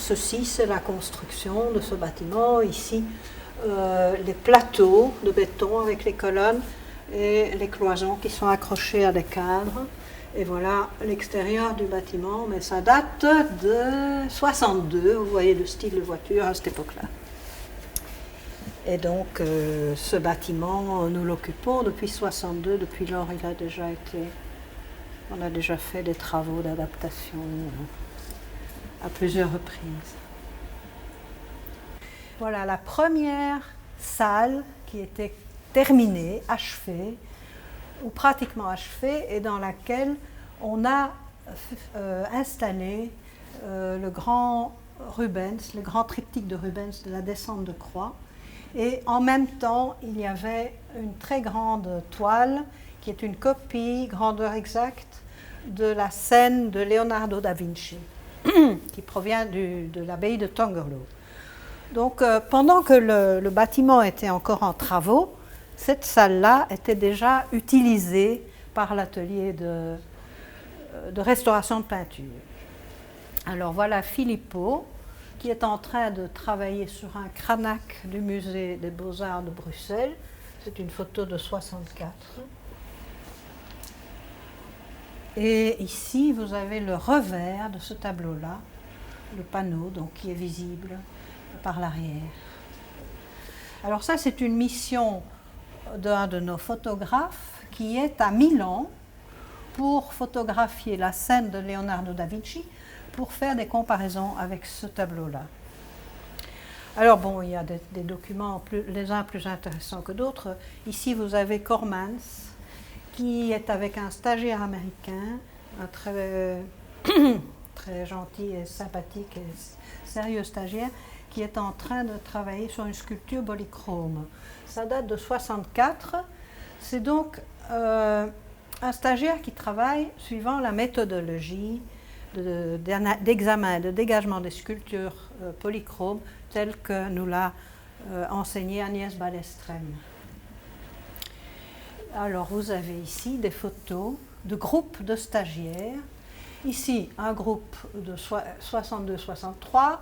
ceci, c'est la construction de ce bâtiment. Ici, les plateaux de béton avec les colonnes et les cloisons qui sont accrochées à des cadres. Et voilà l'extérieur du bâtiment, mais ça date de 62, vous voyez le style de voiture à cette époque-là. Et donc ce bâtiment, nous l'occupons depuis 62, depuis lors on a déjà fait des travaux d'adaptation à plusieurs reprises. Voilà la première salle qui était terminée, achevée, ou pratiquement achevée, et dans laquelle on a installé le grand Rubens, le grand triptyque de Rubens de la descente de croix. Et en même temps, il y avait une très grande toile qui est une copie, grandeur exacte, de la scène de Leonardo da Vinci, qui provient de l'abbaye de Tongerlo. Donc pendant que le bâtiment était encore en travaux, cette salle-là était déjà utilisée par l'atelier de restauration de peinture. Alors voilà Filippo, qui est en train de travailler sur un Cranach du musée des Beaux-Arts de Bruxelles. C'est une photo de 64. Et ici, vous avez le revers de ce tableau-là, le panneau donc, qui est visible par l'arrière. Alors ça, c'est une mission d'un de nos photographes qui est à Milan pour photographier la scène de Leonardo da Vinci pour faire des comparaisons avec ce tableau-là. Alors bon, il y a des documents les uns plus intéressants que d'autres. Ici, vous avez Cormans, qui est avec un stagiaire américain, un très, très gentil et sympathique et sérieux stagiaire, qui est en train de travailler sur une sculpture polychrome. Ça date de 64. C'est donc un stagiaire qui travaille suivant la méthodologie d'examen, de dégagement des sculptures polychromes telle que nous l'a enseigné Agnès Balestrem. Alors vous avez ici des photos de groupes de stagiaires. Ici un groupe de 62-63,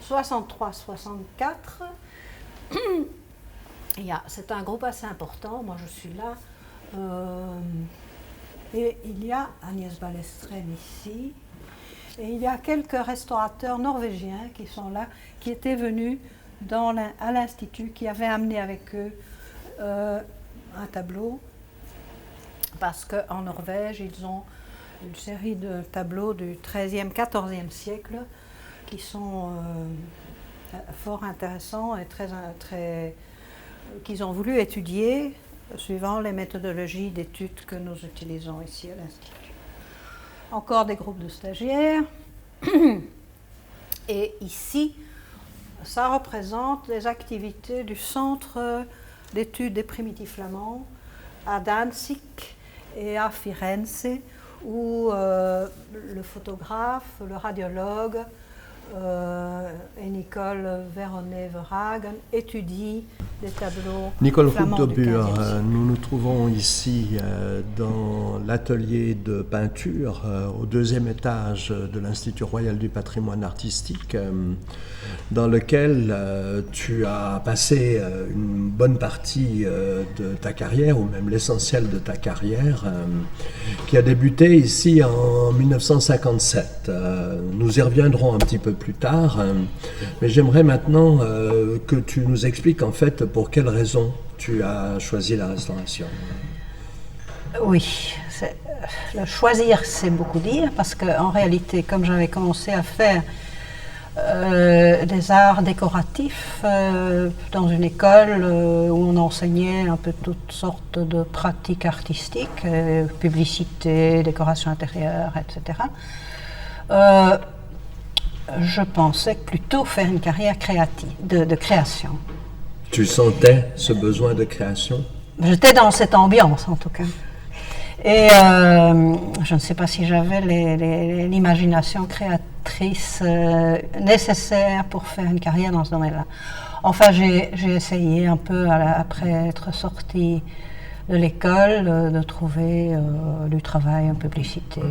63-64. C'est un groupe assez important, moi je suis là. Et il y a Agnès Balestrem ici. Et il y a quelques restaurateurs norvégiens qui sont là, qui étaient venus à l'Institut, qui avaient amené avec eux un tableau, parce qu'en Norvège, ils ont une série de tableaux du XIIIe, XIVe siècle qui sont fort intéressants et qu'ils ont voulu étudier suivant les méthodologies d'études que nous utilisons ici à l'Institut. Encore des groupes de stagiaires. Et ici, ça représente les activités du Centre d'études des primitifs flamands à Danzig et à Firenze, où le photographe, le radiologue et Nicole Veronnet-Verhagen étudie des tableaux Nicole flamands du XVe siècle. Nous nous trouvons ici dans l'atelier de peinture au deuxième étage de l'Institut royal du patrimoine artistique, dans lequel tu as passé une bonne partie de ta carrière, ou même l'essentiel de ta carrière, qui a débuté ici en 1957. Nous y reviendrons un petit peu plus tard, mais j'aimerais maintenant que tu nous expliques en fait pour quelles raisons tu as choisi la restauration. Oui, le choisir c'est beaucoup dire, parce qu'en réalité, comme j'avais commencé à faire des arts décoratifs dans une école où on enseignait un peu toutes sortes de pratiques artistiques, publicité, décoration intérieure, etc. Je pensais plutôt faire une carrière créative, de création. Tu sentais ce besoin de création? J'étais dans cette ambiance en tout cas. Et je ne sais pas si j'avais l'imagination créatrice nécessaire pour faire une carrière dans ce domaine-là. Enfin, j'ai essayé un peu après être sortie l'école de trouver du travail en publicité.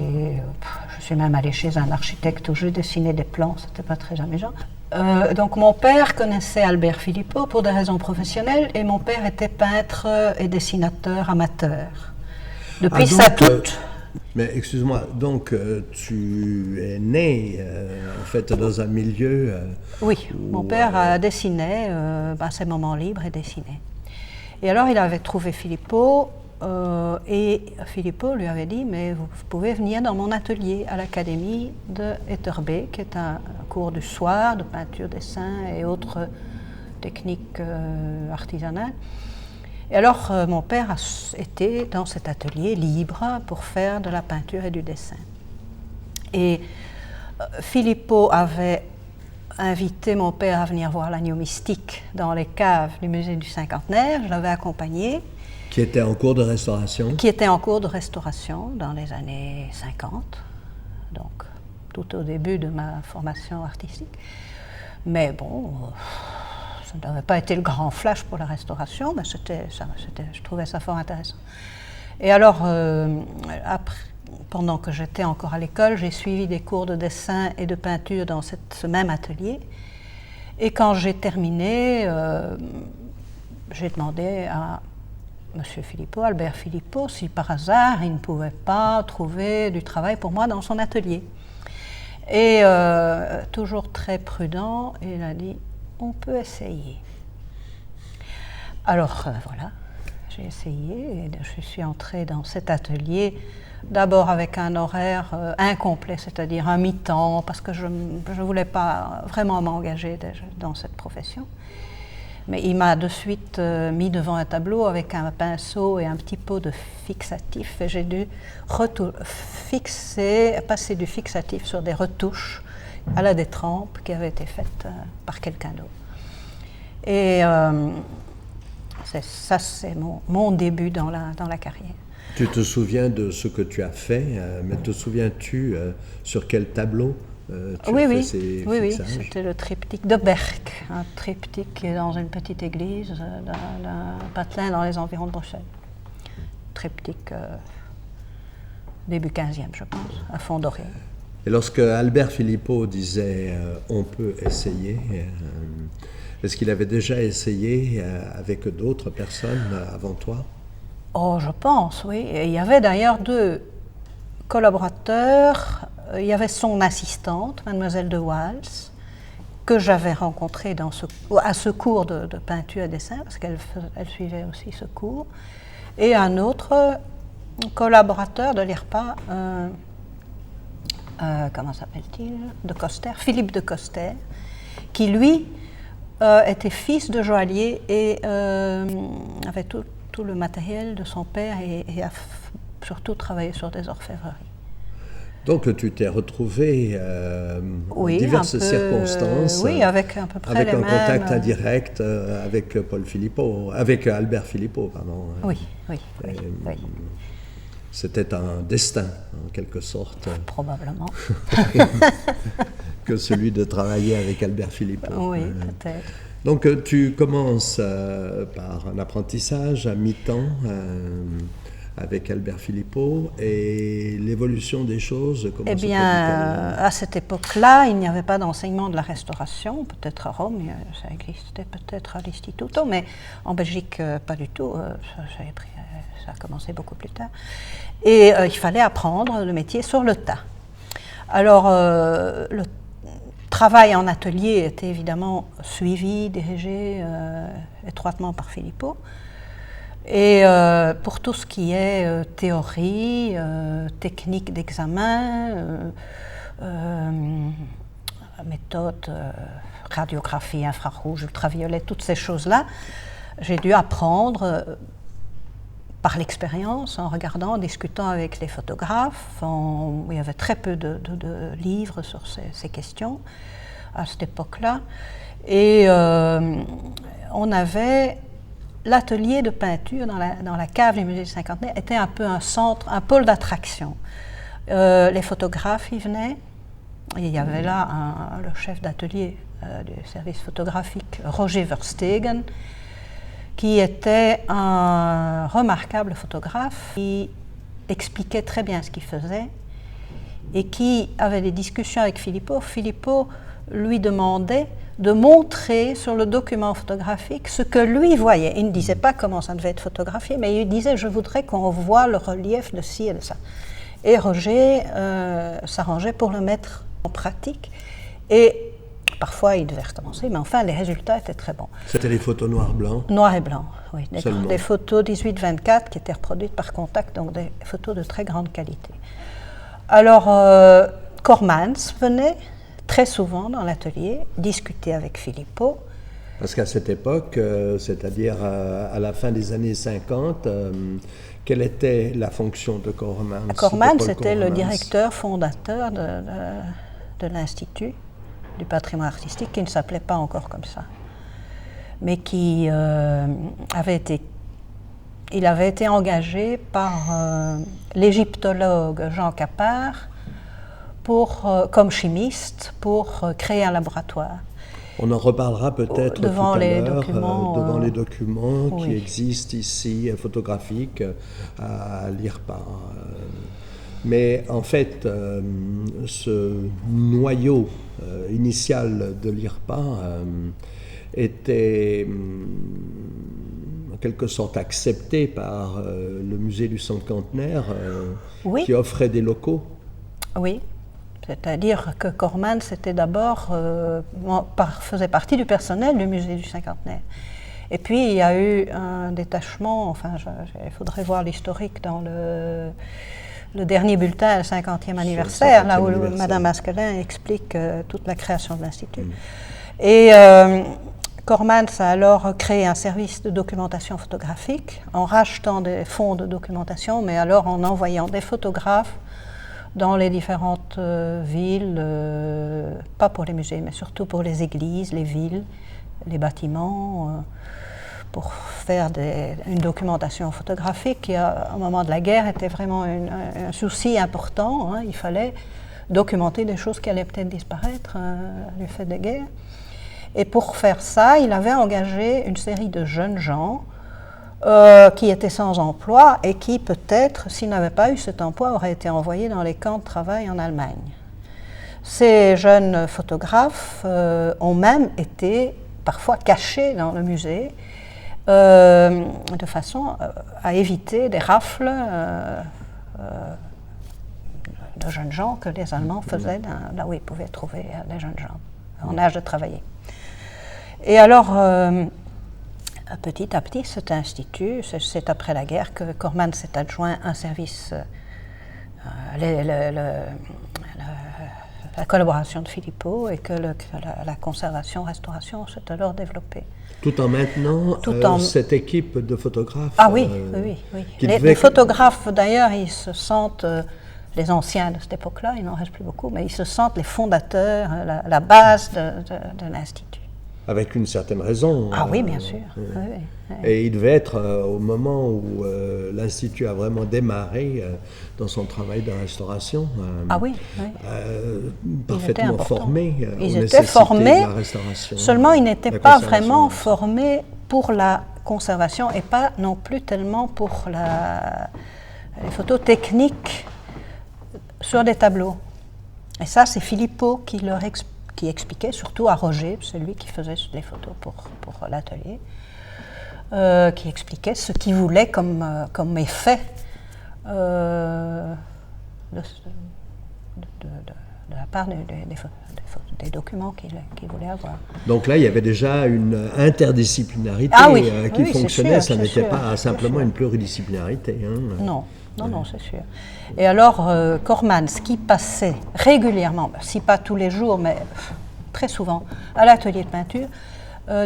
Je suis même allée chez un architecte où je dessinais des plans, c'était pas très amusant. Donc mon père connaissait Albert Philippot pour des raisons professionnelles et mon père était peintre et dessinateur amateur. Depuis sa toute... Mais excuse-moi, donc tu es né en fait dans un milieu... Oui, mon père dessinait, à ses moments libres et dessinait. Et alors il avait trouvé Philippot et Philippot lui avait dit « mais vous pouvez venir dans mon atelier à l'académie de Etterbeek, qui est un cours du soir de peinture, dessin et autres techniques artisanales ». Et alors mon père était dans cet atelier libre pour faire de la peinture et du dessin. Et Philippot avait invité mon père à venir voir l'agneau mystique dans les caves du musée du Cinquantenaire. Je l'avais accompagné. Qui était en cours de restauration. Qui était en cours de restauration dans les années 50, donc tout au début de ma formation artistique. Mais bon, ça n'avait pas été le grand flash pour la restauration, mais je trouvais ça fort intéressant. Et alors, pendant que j'étais encore à l'école, j'ai suivi des cours de dessin et de peinture dans ce même atelier. Et quand j'ai terminé, j'ai demandé à M. Philippot, Albert Philippot, si par hasard il ne pouvait pas trouver du travail pour moi dans son atelier. Et toujours très prudent, il a dit « on peut essayer ». Alors voilà, j'ai essayé et je suis entrée dans cet atelier, d'abord avec un horaire incomplet, c'est-à-dire un mi-temps, parce que je ne voulais pas vraiment m'engager dans cette profession. Mais il m'a de suite mis devant un tableau avec un pinceau et un petit pot de fixatif et j'ai dû passer du fixatif sur des retouches à la détrempe qui avaient été faites par quelqu'un d'autre. Et ça, c'est mon début dans la carrière. Tu te souviens de ce que tu as fait, mais te souviens-tu sur quel tableau oui, c'était le triptyque de Berck, un triptyque qui est dans une petite église d'un patelin dans les environs de Bruxelles. Triptyque début 15e, je pense, à fond doré. Et lorsque Albert Philippot disait on peut essayer, est-ce qu'il avait déjà essayé avec d'autres personnes avant toi? Oh, je pense, oui. Et il y avait d'ailleurs 2 collaborateurs. Il y avait son assistante, Mademoiselle de Waals, que j'avais rencontrée à ce cours de peinture et dessin, parce qu'elle suivait aussi ce cours, et un autre collaborateur de l'IRPA, comment s'appelle-t-il, de Coster, Philippe de Coster, qui lui était fils de joaillier et avait tout le matériel de son père et a surtout travaillé sur des orfèvreries. Donc tu t'es retrouvé en diverses circonstances, avec à peu près avec les mêmes... contact indirect avec Paul Philippot, avec Albert Philippot, pardon. Oui. C'était un destin, en quelque sorte. Probablement. Que celui de travailler avec Albert Philippot. Oui, peut-être. Donc tu commences par un apprentissage à mi-temps avec Albert Philippot, et l'évolution des choses, comment se produit-elle ? À cette époque-là, il n'y avait pas d'enseignement de la restauration, peut-être à Rome, ça existait peut-être à l'Istituto, mais en Belgique, pas du tout, ça a commencé beaucoup plus tard. Et il fallait apprendre le métier sur le tas. Alors, le travail en atelier était évidemment suivi, dirigé étroitement par Philippot. Et pour tout ce qui est théorie, technique d'examen, méthode, radiographie, infrarouge, ultraviolet, toutes ces choses-là, j'ai dû apprendre par l'expérience, en regardant, en discutant avec les photographes. Il y avait très peu de livres sur ces questions à cette époque-là. Et on avait... L'atelier de peinture dans la cave du musée du Cinquantenaire était un peu un centre, un pôle d'attraction. Les photographes y venaient. Et il y avait là le chef d'atelier du service photographique, Roger Verstegen, qui était un remarquable photographe qui expliquait très bien ce qu'il faisait et qui avait des discussions avec Filippo. Filippo lui demandait de montrer sur le document photographique ce que lui voyait. Il ne disait pas comment ça devait être photographié, mais il disait « je voudrais qu'on voit le relief de ci et de ça ». Et Roger s'arrangeait pour le mettre en pratique. Et parfois, il devait recommencer, mais enfin, les résultats étaient très bons. C'était les photos noir-blanc? Noir et blanc, oui. Des photos 18-24 qui étaient reproduites par contact, donc des photos de très grande qualité. Alors, Cormans venait très souvent dans l'atelier discuter avec Filippo. Parce qu'à cette époque, c'est-à-dire à la fin des années 50, quelle était la fonction de Cormans? Cormans était le directeur fondateur de l'Institut du patrimoine artistique, qui ne s'appelait pas encore comme ça, mais qui avait été engagé par l'égyptologue Jean Capart comme chimiste pour créer un laboratoire. On en reparlera peut-être devant tout à les l'heure, documents, devant les documents oui, qui existent ici, photographiques, à l'IRPA. Mais en fait, ce noyau initial de l'IRPA était en quelque sorte accepté par le musée du cinquantenaire, oui, qui offrait des locaux. Oui. C'est-à-dire que Cormans faisait partie du personnel du musée du cinquantenaire. Et puis il y a eu un détachement, enfin il faudrait voir l'historique dans le dernier bulletin, le 50e anniversaire, là où Madame Asquelin explique toute la création de l'Institut. Et Cormans a alors créé un service de documentation photographique en rachetant des fonds de documentation, mais alors en envoyant des photographes dans les différentes villes, pas pour les musées, mais surtout pour les églises, les villes, les bâtiments, pour faire une documentation photographique qui, au moment de la guerre, était vraiment un souci important. Hein. Il fallait documenter des choses qui allaient peut-être disparaître du fait des guerres. Et pour faire ça, il avait engagé une série de jeunes gens qui étaient sans emploi et qui, peut-être, s'ils n'avaient pas eu cet emploi, auraient été envoyés dans les camps de travail en Allemagne. Ces jeunes photographes ont même été parfois cachés dans le musée de façon à éviter des rafles de jeunes gens que les Allemands faisaient là où ils pouvaient trouver des jeunes gens en âge de travailler. Et alors, petit à petit, cet institut, c'est après la guerre que Cormans s'est adjoint un service, la collaboration de Filippo, et que la conservation-restauration s'est alors développée. Tout en maintenant cette équipe de photographes. Ah oui, oui. Les photographes, d'ailleurs, ils se sentent, les anciens de cette époque-là, il n'en reste plus beaucoup, mais ils se sentent les fondateurs, la base de l'Institut. Avec une certaine raison. Ah oui, bien sûr. Oui. Et il devait être au moment où l'Institut a vraiment démarré dans son travail de restauration. Parfaitement formés ils aux étaient formés, de la restauration. Seulement ils n'étaient pas vraiment formés pour la conservation et pas non plus tellement pour les photos techniques sur des tableaux. Et ça, c'est Filippo qui expliquait, surtout à Roger, c'est lui qui faisait les photos pour l'atelier, qui expliquait ce qu'il voulait comme effet de la part des documents qu'il voulait avoir. Donc là, il y avait déjà une interdisciplinarité qui fonctionnait, ça n'était pas simplement une pluridisciplinarité. Hein. Non, c'est sûr. Et alors, Cormans, qui passait régulièrement, si pas tous les jours, mais très souvent, à l'atelier de peinture,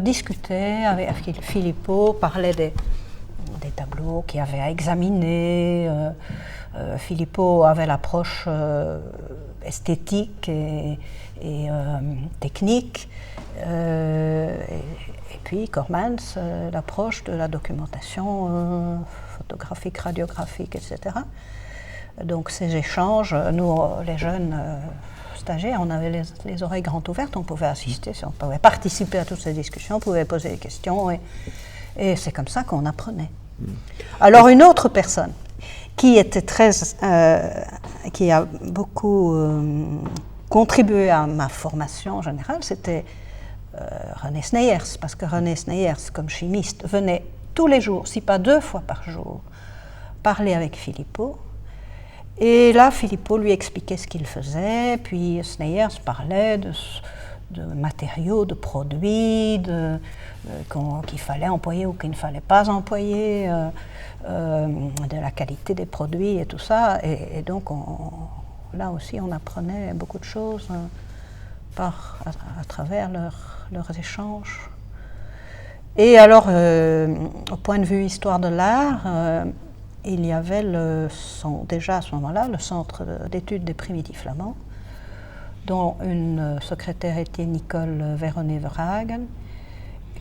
discutait avec Filippo, parlait des tableaux qu'il avait à examiner. Filippo avait l'approche esthétique et technique, et puis Cormans, l'approche de la documentation photographique, radiographique, etc. Donc ces échanges, nous, les jeunes stagiaires, on avait les oreilles grandes ouvertes, on pouvait assister, on pouvait participer à toutes ces discussions, on pouvait poser des questions, Et c'est comme ça qu'on apprenait. Alors une autre personne qui a beaucoup contribué à ma formation générale, c'était René Sneyers, parce que René Sneyers, comme chimiste, venait tous les jours, si pas 2 fois par jour, parler avec Filippo. Et là, Filippo lui expliquait ce qu'il faisait, puis Sneyers parlait de matériaux, de produits, qu'il fallait employer ou qu'il ne fallait pas employer, de la qualité des produits et tout ça. Et donc, là aussi, on apprenait beaucoup de choses à travers leurs échanges. Et alors, au point de vue histoire de l'art, il y avait déjà à ce moment-là le Centre d'études des primitifs flamands, dont une secrétaire était Nicole Véronnet-Verhagen.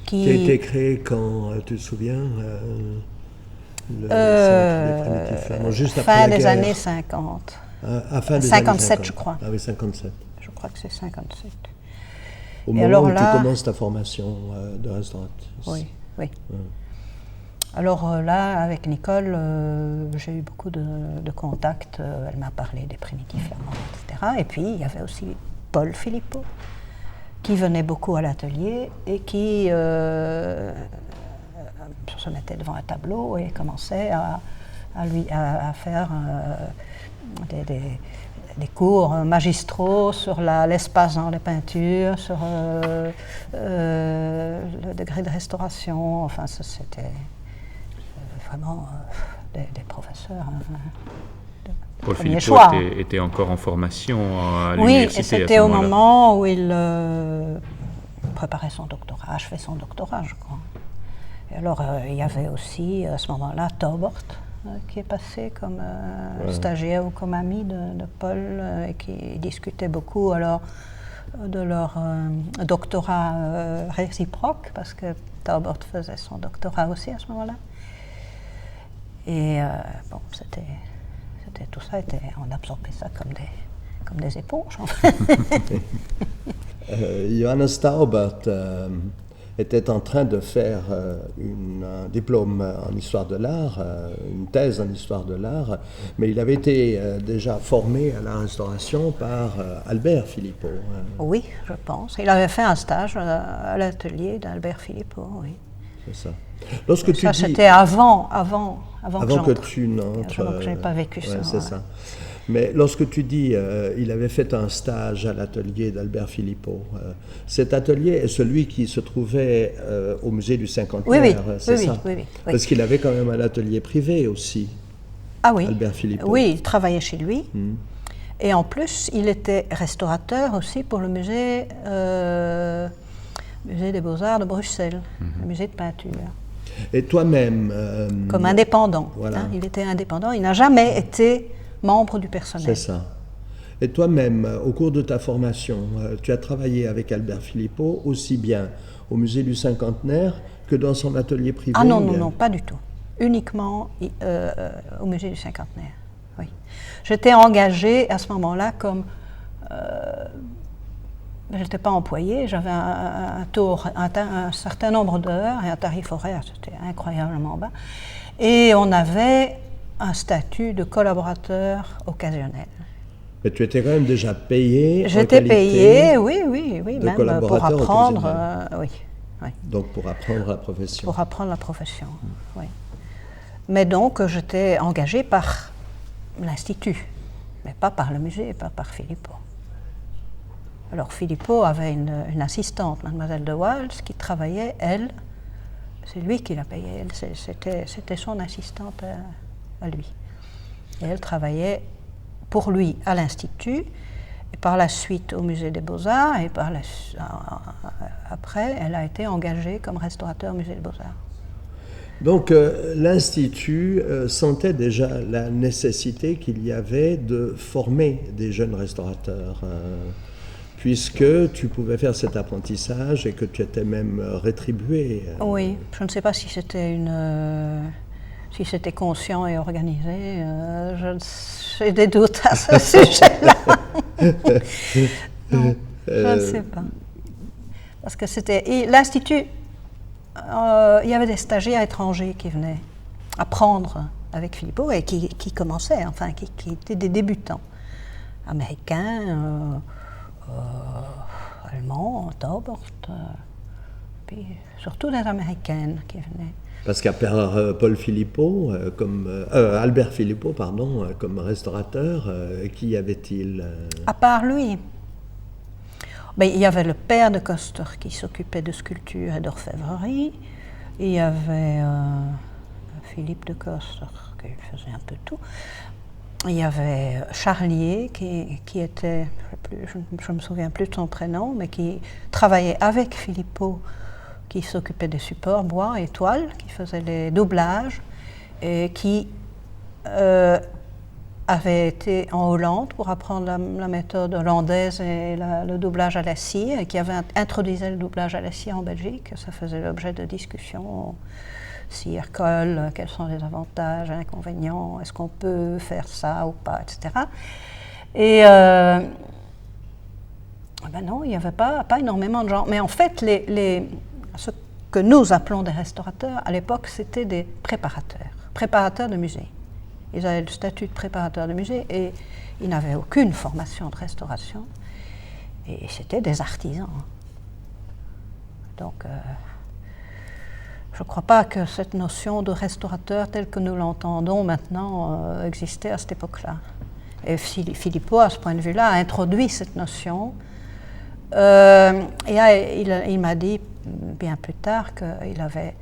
Qui a été créé quand, tu te souviens, le Centre des primitifs flamands, juste après fin la des guerre. années 50. Fin des 57, années 50. je crois. Ah oui, 57. Je crois que c'est 57. Au moment où tu commences ta formation de restauratrice. Oui, oui. Alors là, avec Nicole, j'ai eu beaucoup de contacts. Elle m'a parlé des primitifs flamands, etc. Et puis, il y avait aussi Paul Filippo, qui venait beaucoup à l'atelier et qui se mettait devant un tableau et commençait à faire des cours magistraux sur l'espace dans les peintures, sur le degré de restauration. Enfin, c'était vraiment des professeurs Paul premier Filippo choix. était encore en formation à l'université. Oui, et c'était au moment où il préparait son doctorat, achevait son doctorat, je crois. Et alors, il y avait aussi, à ce moment-là, Taubert, qui est passé comme stagiaire ou comme ami de Paul, et qui discutait beaucoup alors de leur doctorat réciproque, parce que Taubert faisait son doctorat aussi à ce moment-là. Et bon, tout ça, on absorbait ça comme des éponges, en fait. Johannes Taubert était en train de faire un diplôme en histoire de l'art, une thèse en histoire de l'art, mais il avait été déjà formé à la restauration par Albert Filippo. Oui, je pense. Il avait fait un stage à l'atelier d'Albert Filippo, oui. C'est ça. Lorsque tu dis... c'était avant que tu n'entres. Je n'ai pas vécu ça. C'est ça. Mais lorsque tu dis il avait fait un stage à l'atelier d'Albert Filippo, cet atelier est celui qui se trouvait au musée du Cinquantenaire, c'est ça? Oui. Parce qu'il avait quand même un atelier privé aussi, Albert Filippo. Oui, il travaillait chez lui. Et en plus, il était restaurateur aussi pour le musée des Beaux-Arts de Bruxelles, le musée de peinture. Et toi-même... comme indépendant. Voilà. Il était indépendant. Il n'a jamais été membre du personnel. C'est ça. Et toi-même, au cours de ta formation, tu as travaillé avec Albert Filippo aussi bien au musée du Cinquantenaire que dans son atelier privé? Ah non, pas du tout. Uniquement au musée du Cinquantenaire. Oui. J'étais engagée à ce moment-là comme... je n'étais pas employée, j'avais un certain nombre d'heures et un tarif horaire, c'était incroyablement bas. Et on avait un statut de collaborateur occasionnel. Mais tu étais quand même déjà payé. J'étais payée, oui, même pour apprendre. Oui. Donc pour apprendre la profession. Pour apprendre la profession, oui. Mais donc j'étais engagée par l'Institut, mais pas par le musée, pas par Filippo. Alors Filippo avait une assistante, mademoiselle de Wals, qui travaillait, elle, c'est lui qui la payait, c'était son assistante à lui. Et elle travaillait pour lui à l'Institut, et par la suite au Musée des Beaux-Arts, et après, elle a été engagée comme restaurateur au Musée des Beaux-Arts. Donc l'Institut sentait déjà la nécessité qu'il y avait de former des jeunes restaurateurs. Puisque tu pouvais faire cet apprentissage et que tu étais même rétribué. Oui, je ne sais pas si c'était si c'était conscient et organisé. J'ai des doutes à ce sujet-là. Non, je ne sais pas. Parce que l'Institut il y avait des stagiaires étrangers qui venaient apprendre avec Filippo et qui commençaient, enfin, qui étaient des débutants. Américains, Allemands, Taubert, puis surtout des Américaines qui venaient. Parce qu'à part Paul Filippo, Albert Filippo, pardon, comme restaurateur, qui y avait-il À part lui, ben, il y avait le père de Koster qui s'occupait de sculpture et d'orfèvrerie. Il y avait Philippe de Koster qui faisait un peu tout. Il y avait Charlier qui était, je ne me souviens plus de son prénom, mais qui travaillait avec Filippo, qui s'occupait des supports, bois et toile, qui faisait les doublages, et qui avait été en Hollande pour apprendre la méthode hollandaise et le doublage à la scie, et qui avait introduisé le doublage à la scie en Belgique. Ça faisait l'objet de discussions. Cire, colle, quels sont les avantages, inconvénients, est-ce qu'on peut faire ça ou pas, etc. Et ben non, il n'y avait pas énormément de gens. Mais en fait, ce que nous appelons des restaurateurs, à l'époque, c'était des préparateurs de musée. Ils avaient le statut de préparateur de musée et ils n'avaient aucune formation de restauration. Et c'était des artisans. Donc, je ne crois pas que cette notion de restaurateur telle que nous l'entendons maintenant existait à cette époque-là. Et Filippo, à ce point de vue-là, a introduit cette notion. Et il m'a dit bien plus tard qu'il avait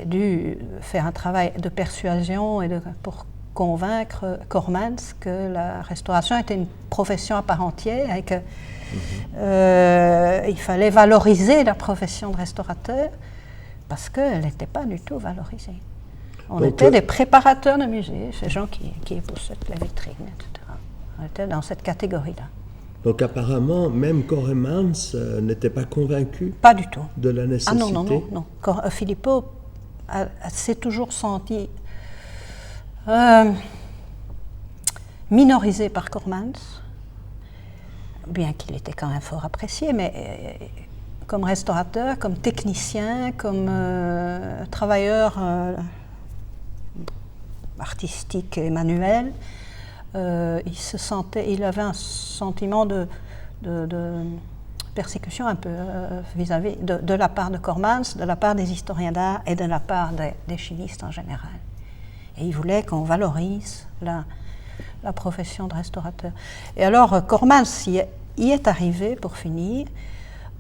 dû faire un travail de persuasion pour convaincre Cormans que la restauration était une profession à part entière et qu'il fallait valoriser la profession de restaurateur parce qu'elle n'était pas du tout valorisée. On était des préparateurs de musées, ces gens qui époussaient les vitrines, etc. On était dans cette catégorie-là. Donc apparemment, même Coremans n'était pas convaincu pas du tout. De la nécessité. Ah non. Filippo s'est toujours senti minorisé par Cormans, bien qu'il était quand même fort apprécié, mais comme restaurateur, comme technicien, comme travailleur artistique et manuel, il avait un sentiment de persécution un peu vis-à-vis de la part de Cormans, de la part des historiens d'art et de la part des chimistes en général. Et il voulait qu'on valorise la profession de restaurateur. Et alors Cormans y est arrivé, pour finir,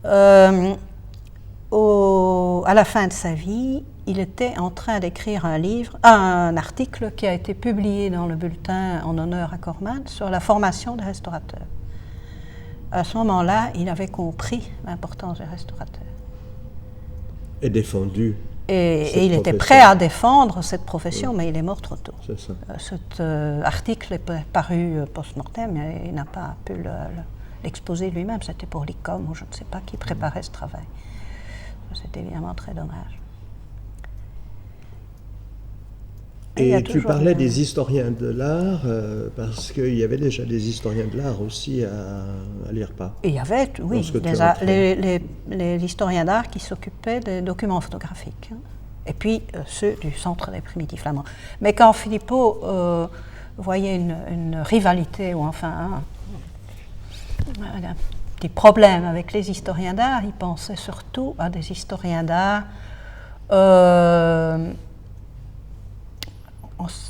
à la fin de sa vie. Il était en train d'écrire un article qui a été publié dans le bulletin en honneur à Cormans sur la formation des restaurateurs. À ce moment-là, il avait compris l'importance des restaurateurs. Et défendu. Et il était prêt à défendre cette profession, mais il est mort trop tôt. C'est ça. Cet article est paru post-mortem, mais il n'a pas pu l'exposer lui-même. C'était pour l'ICOM ou je ne sais pas qui préparait ce travail. C'est évidemment très dommage. Et tu parlais des historiens de l'art, parce qu'il y avait déjà des historiens de l'art aussi à l'IRPA. Il y avait, oui, les historiens d'art qui s'occupaient des documents photographiques, et puis ceux du Centre des primitifs flamands. Mais quand Filippo voyait une rivalité, ou enfin un petit problème avec les historiens d'art, il pensait surtout à des historiens d'art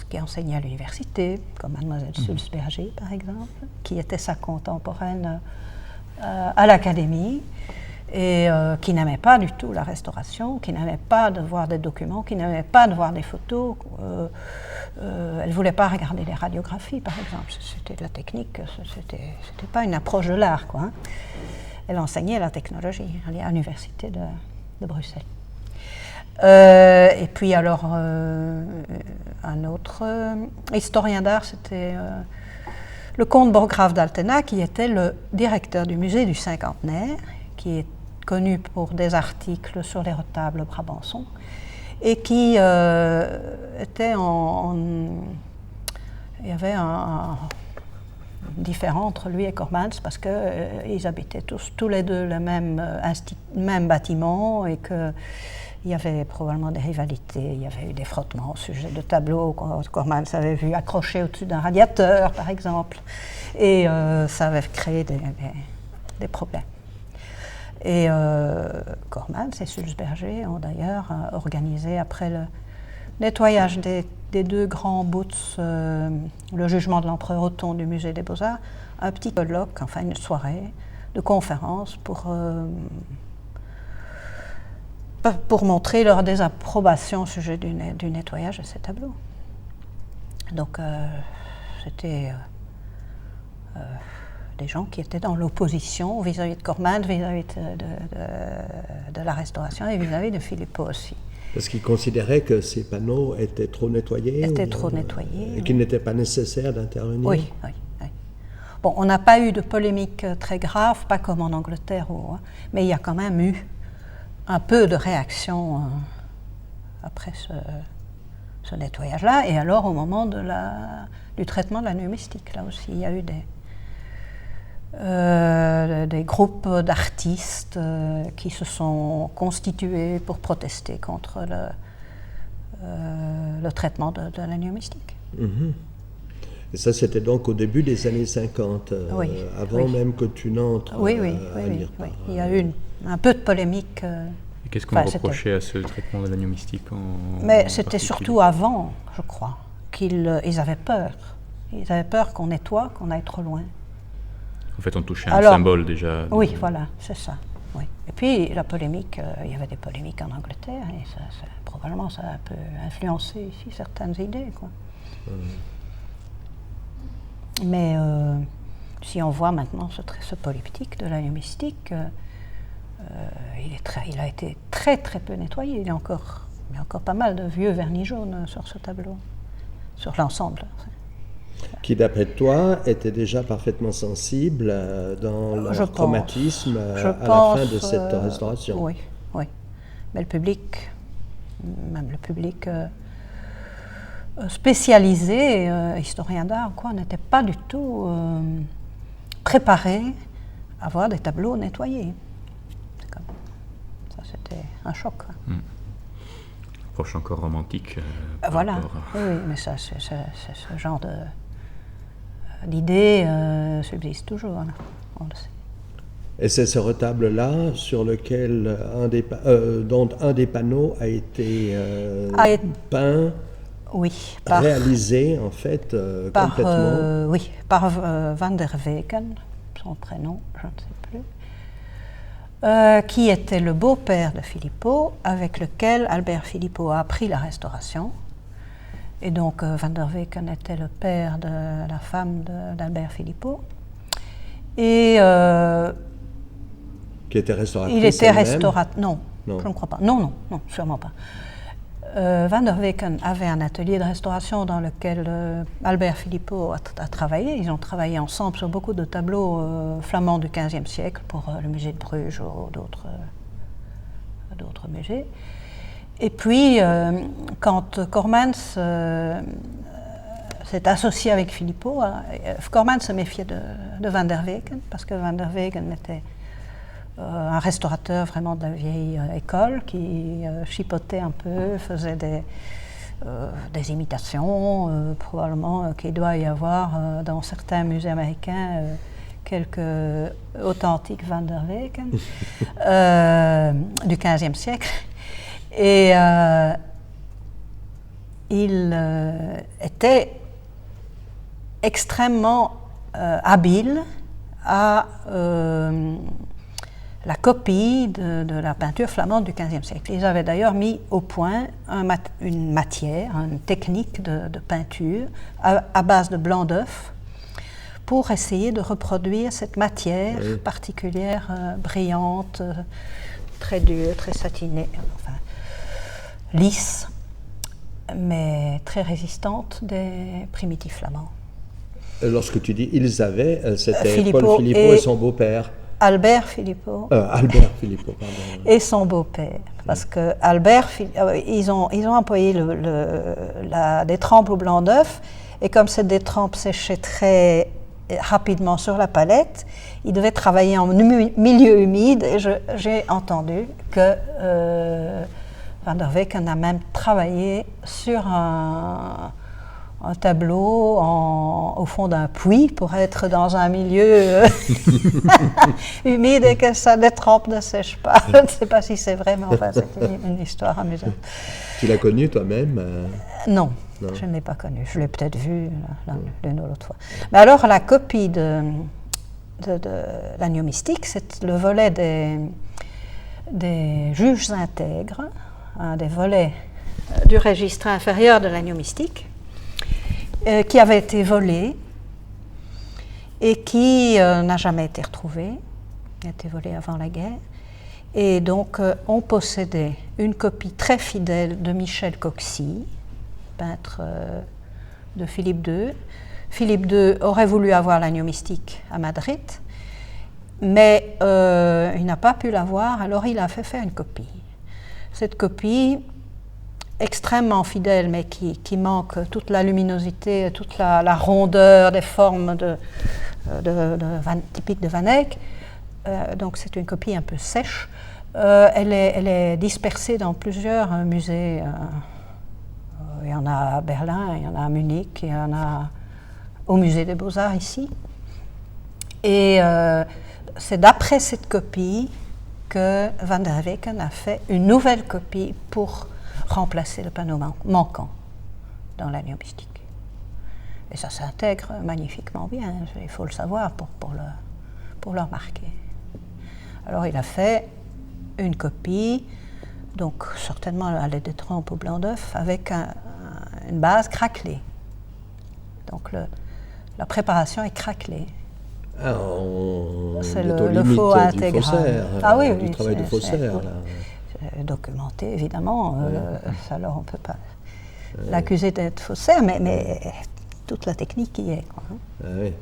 qui enseignait à l'université, comme Mademoiselle Sulzberger par exemple, qui était sa contemporaine à l'académie, et qui n'aimait pas du tout la restauration, qui n'aimait pas de voir des documents, qui n'aimait pas de voir des photos. Elle ne voulait pas regarder les radiographies, par exemple. C'était de la technique, c'était pas une approche de l'art, quoi. Hein. Elle enseignait la technologie à l'université de Bruxelles. Et puis alors, un autre historien d'art, c'était le comte Borgrave d'Altena, qui était le directeur du musée du Cinquantenaire, qui est connu pour des articles sur les retables brabançons, et qui était il y avait différent entre lui et Cormans parce qu'ils habitaient tous les deux le même bâtiment et qu'il y avait probablement des rivalités, il y avait eu des frottements au sujet de tableaux que Cormans avait vu accrochés au-dessus d'un radiateur, par exemple, et ça avait créé des problèmes. Et Cormans et Sulzberger ont d'ailleurs organisé, après le nettoyage des deux grands bouts, le jugement de l'empereur Othon du musée des Beaux-Arts, un petit colloque, enfin une soirée de conférence pour montrer leur désapprobation au sujet du nettoyage de ces tableaux. Donc c'était des gens qui étaient dans l'opposition vis-à-vis de Cormans, vis-à-vis de la Restauration et vis-à-vis de Philippot aussi. Parce qu'ils considéraient que ces panneaux étaient trop nettoyés. Et qu'il n'était pas nécessaire d'intervenir. Oui. Bon, on n'a pas eu de polémique très grave, pas comme en Angleterre, mais il y a quand même eu un peu de réaction après ce nettoyage-là. Et alors, au moment du traitement de la numismatique, là aussi, il y a eu des groupes d'artistes qui se sont constitués pour protester contre le traitement de la numismatique. Mm-hmm. Et ça, c'était donc au début des années 50, avant même que tu n'entres à l'IRPA. Il y a eu un peu de polémique. Et qu'est-ce qu'on reprochait à ce traitement de la numismatique Mais c'était surtout avant, je crois, qu'ils avaient peur. Ils avaient peur qu'on nettoie, qu'on aille trop loin. En fait, on touchait un symbole déjà. Oui, voilà, c'est ça. Oui. Et puis, la polémique, il y avait des polémiques en Angleterre, et probablement ça a un peu influencé ici certaines idées, quoi. Mais si on voit maintenant ce polyptyque de la numismatique, il a été très très peu nettoyé. Il y a encore pas mal de vieux vernis jaunes sur ce tableau, sur l'ensemble. Qui, d'après toi, était déjà parfaitement sensible dans leur chromatisme à la fin de cette restauration. Oui. Mais le public, même le public spécialisé, historien d'art, n'était pas du tout préparé à voir des tableaux nettoyés. Ça, c'était un choc. Approche encore romantique. Voilà, oui, mais ça, c'est ce genre d'idée subsiste toujours, on le sait. Et c'est ce retable-là sur lequel dont un des panneaux a été peint, réalisé en fait complètement. Par Van der Weken, son prénom, je ne sais plus, qui était le beau-père de Philippot, avec lequel Albert Philippot a appris la restauration. Et donc, Van der Weken était le père de la femme d'Albert Philippot. Et qui était restauratrice. Il était restaurateur. Non, je ne crois pas. Non, sûrement pas. Van der Weken avait un atelier de restauration dans lequel Albert Philippot a travaillé. Ils ont travaillé ensemble sur beaucoup de tableaux flamands du XVe siècle pour le musée de Bruges ou d'autres musées. Et puis, quand Cormans s'est associé avec Philippot, Cormans se méfiait de Van der Weken, parce que Van der Weken était un restaurateur vraiment de la vieille école, qui chipotait un peu, faisait des imitations, probablement qu'il doit y avoir dans certains musées américains quelques authentiques Van der Weken du XVe siècle. Et il était extrêmement habile à la copie de la peinture flamande du XVe siècle. Ils avaient d'ailleurs mis au point une matière, une technique de peinture à base de blanc d'œuf pour essayer de reproduire cette matière particulière, brillante, très dure, très satinée, enfin, lisse, mais très résistante des primitifs flamands. Lorsque tu dis ils avaient, c'était Paul Philippot et son beau-père. Albert Philippot. Albert Philippot, pardon. Et son beau-père. Parce que ils ont employé des trempes au blanc d'œuf, et comme c'est des trempes séchées très rapidement sur la palette. Il devait travailler en milieu humide et j'ai entendu que Van der Weycken a même travaillé sur un tableau au fond d'un puits pour être dans un milieu humide et que sa détrempe ne sèche pas. Je ne sais pas si c'est vrai, mais enfin, c'est une histoire amusante. Tu l'as connu toi-même Non, je ne l'ai pas connu. Je l'ai peut-être vu l'une ou l'autre fois. Mais alors, la copie de l'agneau mystique, c'est le volet des juges intègres, un des volets du registre inférieur de l'agneau mystique, qui avait été volé et qui n'a jamais été retrouvé. Il a été volé avant la guerre. Et donc, on possédait une copie très fidèle de Michel Coxy, peintre de Philippe II. Philippe II aurait voulu avoir l'agneau mystique à Madrid, mais il n'a pas pu l'avoir, alors il a fait faire une copie. Cette copie, extrêmement fidèle, mais qui manque toute la luminosité, toute la rondeur des formes typiques de Van Eyck. Donc c'est une copie un peu sèche. Elle est dispersée dans plusieurs musées. Il y en a à Berlin, il y en a à Munich, il y en a au musée des Beaux-Arts ici. Et c'est d'après cette copie que Van der Weycken a fait une nouvelle copie pour remplacer le panneau manquant dans l'agneau mystique. Et ça s'intègre magnifiquement bien, il faut le savoir pour le remarquer. Alors il a fait une copie, donc certainement à l'aide des trompes au blanc d'œuf, avec une base craquelée. Donc la préparation est craquelée. C'est le faux intégral. Du travail de faussaire. C'est documenté, évidemment. Alors on ne peut pas l'accuser d'être faussaire, mais toute la technique y est. Quoi. Oui.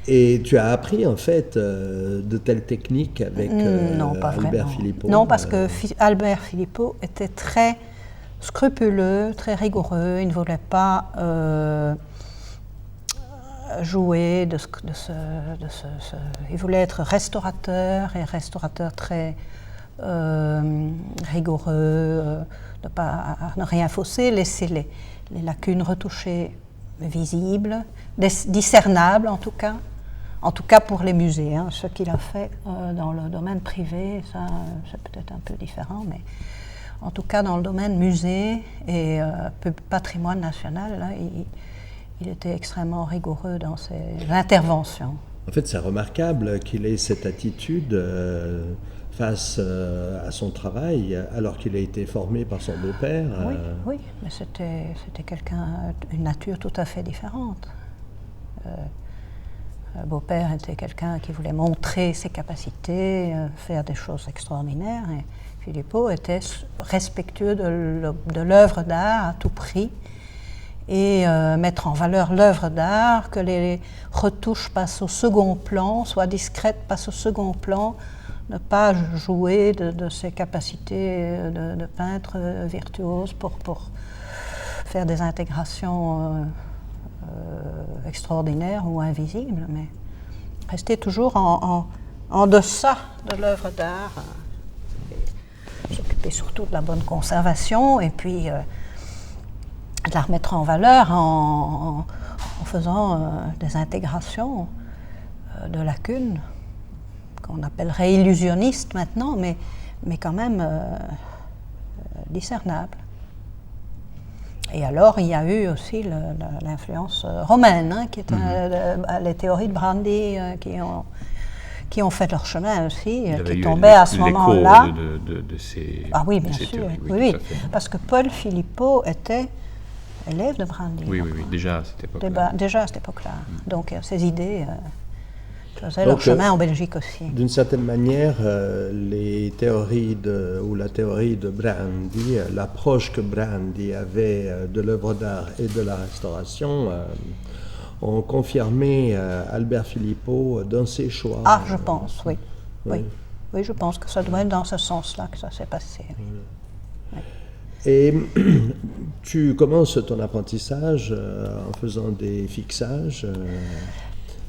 Et tu as appris en fait de telles techniques avec Albert Filippo? Non, parce que Albert Filippo était très scrupuleux, très rigoureux. Il ne voulait pas jouer il voulait être restaurateur, et restaurateur très rigoureux, ne rien fausser, laisser les lacunes retouchées visibles, discernables en tout cas pour les musées. Ce qu'il a fait dans le domaine privé, ça c'est peut-être un peu différent, mais en tout cas dans le domaine musée et patrimoine national, là, il était extrêmement rigoureux dans ses interventions. En fait, c'est remarquable qu'il ait cette attitude face à son travail, alors qu'il a été formé par son beau-père. Oui, mais c'était une nature tout à fait différente. Le beau-père était quelqu'un qui voulait montrer ses capacités, faire des choses extraordinaires, et Filippo était respectueux de l'œuvre d'art à tout prix, et mettre en valeur l'œuvre d'art, que les retouches passent au second plan, soient discrètes, passent au second plan, ne pas jouer de ses capacités de peintre virtuose pour faire des intégrations extraordinaires ou invisibles, mais rester toujours en deçà de l'œuvre d'art, s'occuper surtout de la bonne conservation et puis de la remettre en valeur en faisant des intégrations de lacunes qu'on appellerait illusionnistes maintenant, mais quand même discernables. Et alors, il y a eu aussi l'influence romaine, qui est les théories de Brandy qui ont fait leur chemin aussi, qui tombaient à ce moment-là. De ces, oui, bien sûr. Théories, oui, parce que Paul Filippo était élève de Brandy. Oui, déjà à cette époque-là. Déjà à cette époque-là. Donc, ces idées faisaient leur chemin en Belgique aussi. D'une certaine manière, la théorie de Brandy, l'approche que Brandy avait de l'œuvre d'art et de la restauration, ont confirmé Albert Filippo dans ses choix. Je pense, oui. Oui, je pense que ça doit être dans ce sens-là que ça s'est passé. Oui. Et tu commences ton apprentissage en faisant des fixages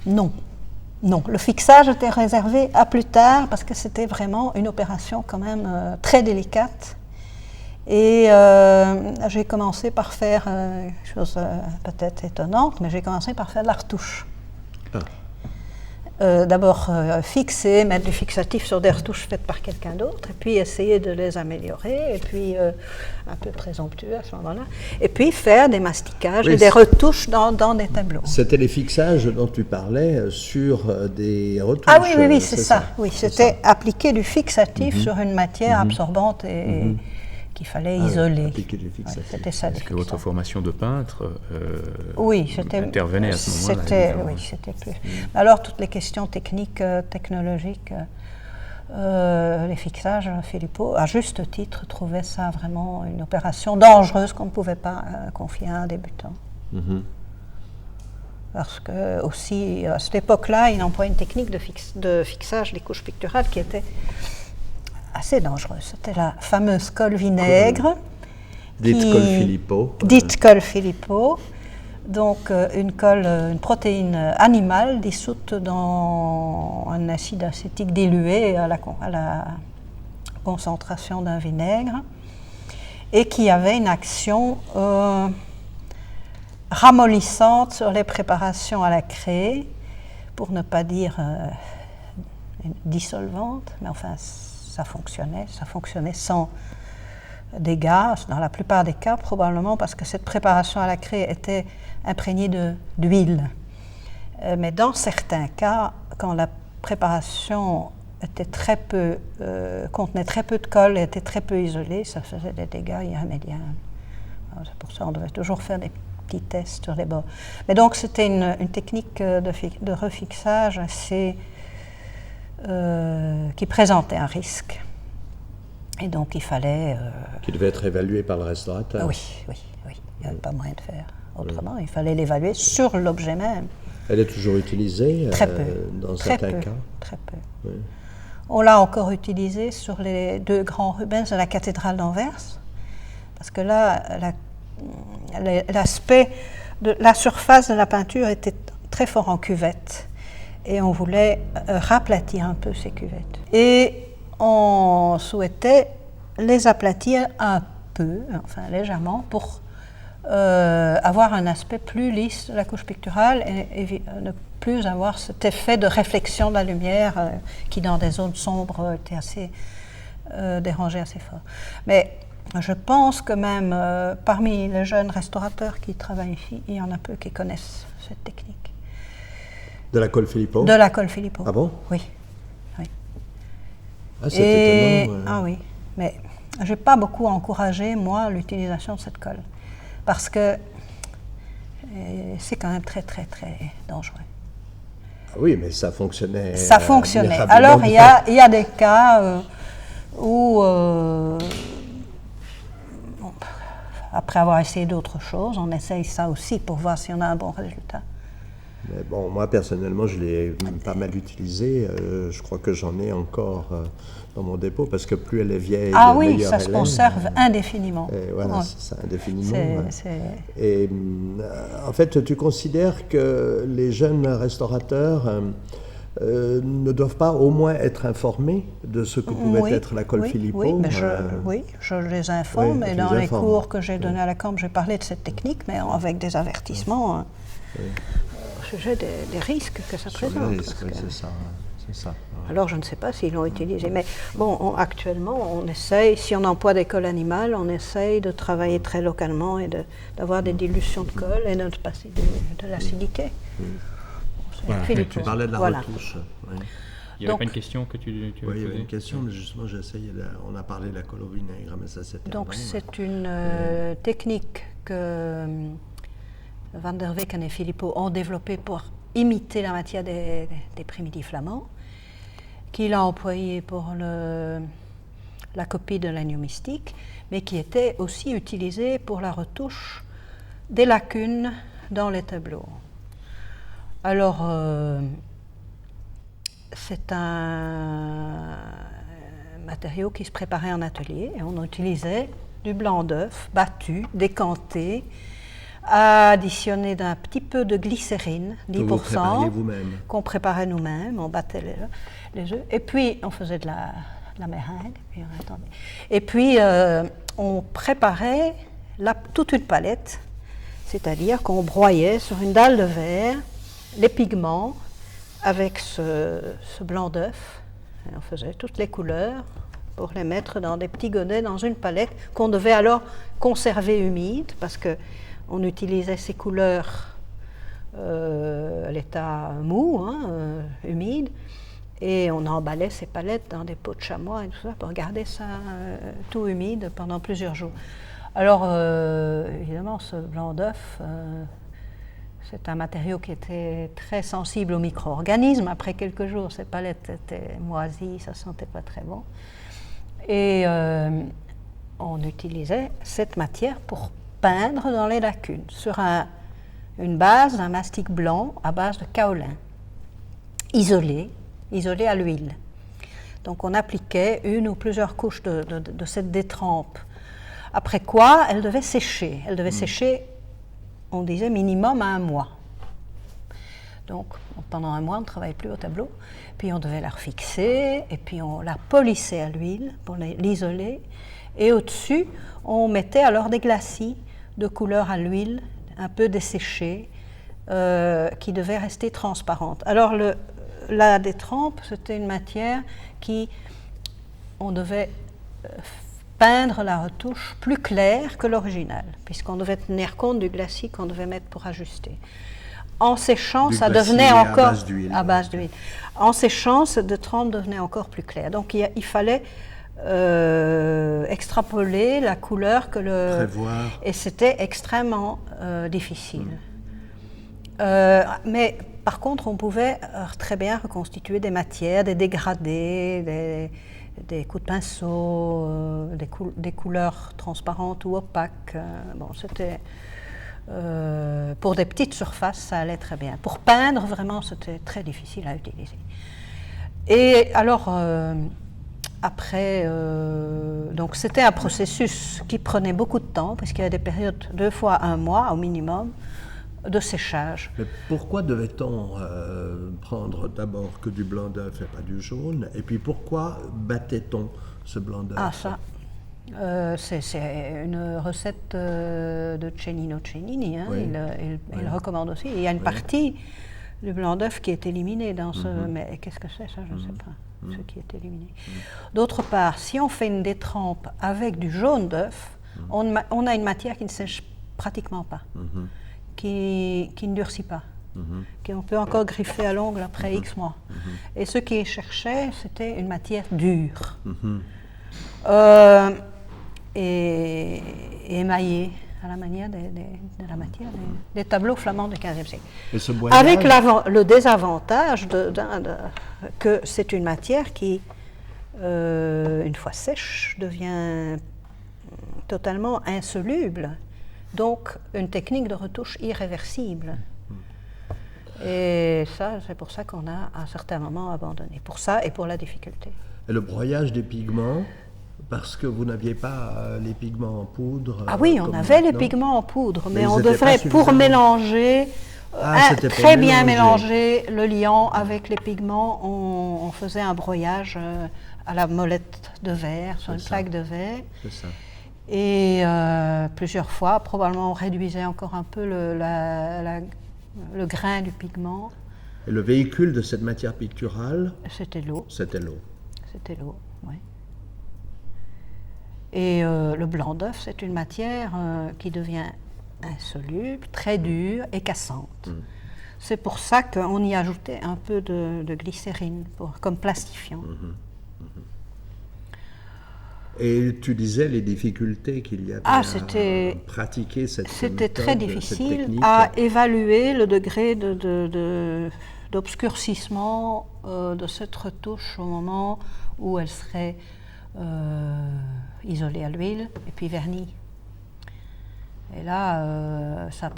Non. Non, le fixage était réservé à plus tard parce que c'était vraiment une opération quand même très délicate. Et j'ai commencé par faire, chose peut-être étonnante, mais j'ai commencé par faire de la retouche. Ah. D'abord fixer, mettre du fixatif sur des retouches faites par quelqu'un d'autre, et puis essayer de les améliorer, et puis un peu présomptueux à ce moment-là, et puis faire des mastiquages et des retouches dans des tableaux. C'était les fixages dont tu parlais sur des retouches. Ah oui, oui, oui, c'est ça. Oui, c'était appliquer du fixatif sur une matière absorbante et qu'il fallait isoler. C'était ça. Est-ce que votre formation de peintre oui, intervenait à ce moment-là? Oui, c'était plus. Alors, toutes les questions techniques, technologiques, les fixages, Filippo, à juste titre, trouvait ça vraiment une opération dangereuse qu'on ne pouvait pas confier à un débutant. Parce que, aussi, à cette époque-là, il employait une technique de fixage des couches picturales qui était assez dangereuse. C'était la fameuse colle vinaigre. Dite colle Filippo. Dite colle Filippo. Donc une protéine animale dissoute dans un acide acétique dilué à la concentration d'un vinaigre et qui avait une action ramollissante sur les préparations à la craie, pour ne pas dire dissolvante, mais enfin ça fonctionnait sans dégâts, dans la plupart des cas probablement parce que cette préparation à la craie était imprégnée d'huile. Mais dans certains cas, quand la préparation était contenait très peu de colle et était très peu isolée, ça faisait des dégâts irrémédiables. C'est pour ça qu'on devait toujours faire des petits tests sur les bords. Mais donc c'était une technique de refixage assez qui présentait un risque. Et donc il fallait... qui devait être évalué par le restaurateur. Oui. Il n'y avait pas moyen de faire autrement. Il fallait l'évaluer sur l'objet même. Elle est toujours utilisée très peu. Dans certains cas. Très peu. Oui. On l'a encore utilisée sur les 2 grands Rubens de la cathédrale d'Anvers. Parce que là, l'aspect de la surface de la peinture était très fort en cuvette. Et on voulait raplatir un peu ces cuvettes. Et on souhaitait les aplatir un peu, enfin légèrement, pour avoir un aspect plus lisse de la couche picturale et ne plus avoir cet effet de réflexion de la lumière qui, dans des zones sombres, était assez dérangeait assez fort. Mais je pense que même parmi les jeunes restaurateurs qui travaillent ici, il y en a peu qui connaissent cette technique. De la colle Filippo? De la colle Filippo. Ah bon? Oui. Ah, c'est étonnant. Ah oui, mais je n'ai pas beaucoup encouragé, moi, l'utilisation de cette colle. Parce que c'est quand même très, très, très dangereux. Oui, mais ça fonctionnait. Ça fonctionnait. Alors, il y a des cas où, après avoir essayé d'autres choses, on essaye ça aussi pour voir si on a un bon résultat. Mais bon, moi, personnellement, je l'ai pas mal utilisée. Je crois que j'en ai encore dans mon dépôt, parce que plus elle est vieille, ah oui, meilleure ça se conserve indéfiniment. Et voilà, c'est ça, indéfiniment. C'est... Et en fait, tu considères que les jeunes restaurateurs ne doivent pas au moins être informés de ce que pouvait être la colle Filippo? Oui, je les informe, et dans les cours que j'ai donnés à la Cambre, j'ai parlé de cette technique, mais avec des avertissements au sujet des risques que ça présente. Les risques, c'est ça. Alors je ne sais pas s'ils l'ont utilisé, mais bon, actuellement on essaye, si on emploie des colles animales, on essaye de travailler très localement et d'avoir des dilutions de colle et de passer de l'acidité. Voilà. Tu parlais de la retouche. Oui. Il n'y avait pas une question que tu veux poser? Oui, il y avait une question, mais justement j'essayais, on a parlé de la colle au vinaigre, mais ça c'était... Donc c'est une technique que Van der Weken et Filippo ont développée pour imiter la matière des primitifs flamands, qu'il a employé pour la copie de l'agneau mystique, mais qui était aussi utilisée pour la retouche des lacunes dans les tableaux. Alors, c'est un matériau qui se préparait en atelier, et on utilisait du blanc d'œuf battu, décanté, additionné d'un petit peu de glycérine, 10%, qu'on préparait nous-mêmes, on battait les œufs, et puis on faisait de la meringue, et puis on préparait toute une palette, c'est-à-dire qu'on broyait sur une dalle de verre les pigments avec ce blanc d'œuf, et on faisait toutes les couleurs pour les mettre dans des petits godets dans une palette qu'on devait alors conserver humide, parce que on utilisait ces couleurs à l'état mou, humide, et on emballait ces palettes dans des pots de chamois et tout ça pour garder ça tout humide pendant plusieurs jours. Alors, évidemment, ce blanc d'œuf, c'est un matériau qui était très sensible aux micro-organismes. Après quelques jours, ces palettes étaient moisies, ça ne sentait pas très bon. Et on utilisait cette matière pour peindre dans les lacunes, sur une base d'un mastic blanc à base de kaolin, isolé à l'huile. Donc on appliquait une ou plusieurs couches de cette détrempe, après quoi elle devait sécher. Elle devait sécher, on disait, minimum à 1 mois. Donc pendant 1 mois, on ne travaillait plus au tableau, puis on devait la refixer, et puis on la polissait à l'huile pour l'isoler, et au-dessus, on mettait alors des glacis de couleur à l'huile, un peu desséchés, qui devaient rester transparentes. Alors la détrempe, c'était une matière on devait peindre la retouche plus claire que l'original, puisqu'on devait tenir compte du glacis qu'on devait mettre pour ajuster. En séchant, ça devenait encore à base d'huile. En séchant, cette détrempe devenait encore plus claire. Donc il fallait extrapoler la couleur prévoir. Et c'était extrêmement difficile. Mais par contre, on pouvait très bien reconstituer des matières, des dégradés, des coups de pinceau, des couleurs transparentes ou opaques. Bon, c'était pour des petites surfaces, ça allait très bien. Pour peindre, vraiment, c'était très difficile à utiliser. Et alors, après, donc c'était un processus qui prenait beaucoup de temps, parce qu'il y a des périodes 2 fois 1 mois au minimum de séchage. Mais pourquoi devait-on prendre d'abord que du blanc d'œuf et pas du jaune? Et puis pourquoi battait-on ce blanc d'œuf? Ah, ça, c'est une recette de Cennino Cennini, oui. Il recommande aussi. Il y a une partie du blanc d'œuf qui est éliminé dans ce... Mais qu'est-ce que c'est ça? Je ne sais pas. Ce qui est éliminé. D'autre part, si on fait une détrempe avec du jaune d'œuf, on a une matière qui ne sèche pratiquement pas, qui ne durcit pas, qu'on peut encore griffer à l'ongle après X mois. Et ce qu'ils cherchaient, c'était une matière dure, et émaillée, à la manière de la matière des tableaux flamands du XVe siècle. Avec le désavantage que c'est une matière qui, une fois sèche, devient totalement insoluble. Donc, une technique de retouche irréversible. Et ça, c'est pour ça qu'on a à un certain moment abandonné. Pour ça et pour la difficulté. Et le broyage des pigments, parce que vous n'aviez pas les pigments en poudre. Ah oui, on avait les pigments en poudre, mais on devrait, pour mélanger, très bien mélanger le liant avec les pigments, on faisait un broyage à la molette de verre, sur une plaque de verre. C'est ça. Et plusieurs fois, probablement, on réduisait encore un peu le grain du pigment. Et le véhicule de cette matière picturale? C'était l'eau. C'était l'eau. C'était l'eau, oui. Et le blanc d'œuf, c'est une matière qui devient insoluble, très dure et cassante. C'est pour ça qu'on y ajoutait un peu de glycérine comme plastifiant. Et tu disais les difficultés qu'il y avait à pratiquer cette méthode. C'était très difficile à évaluer le degré d'obscurcissement de cette retouche au moment où elle serait isolée à l'huile et puis vernie. Et là, ça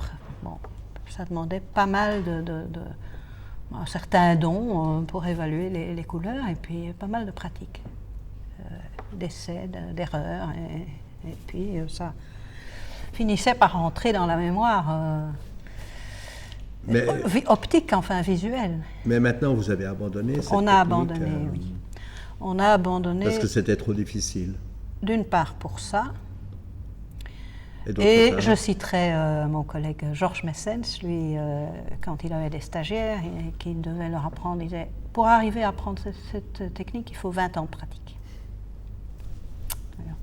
demandait pas mal un certain don pour évaluer les couleurs et puis pas mal de pratiques, d'essais, d'erreurs. Et puis ça finissait par rentrer dans la mémoire optique, enfin visuelle. Mais maintenant, vous avez abandonné cette technique. On a abandonné, oui. On a abandonné. Parce que c'était trop difficile. D'une part pour ça. Et je citerai mon collègue Georges Messens, lui, quand il avait des stagiaires et qu'il devait leur apprendre, il disait, pour arriver à apprendre cette technique, il faut 20 ans de pratique. Alors,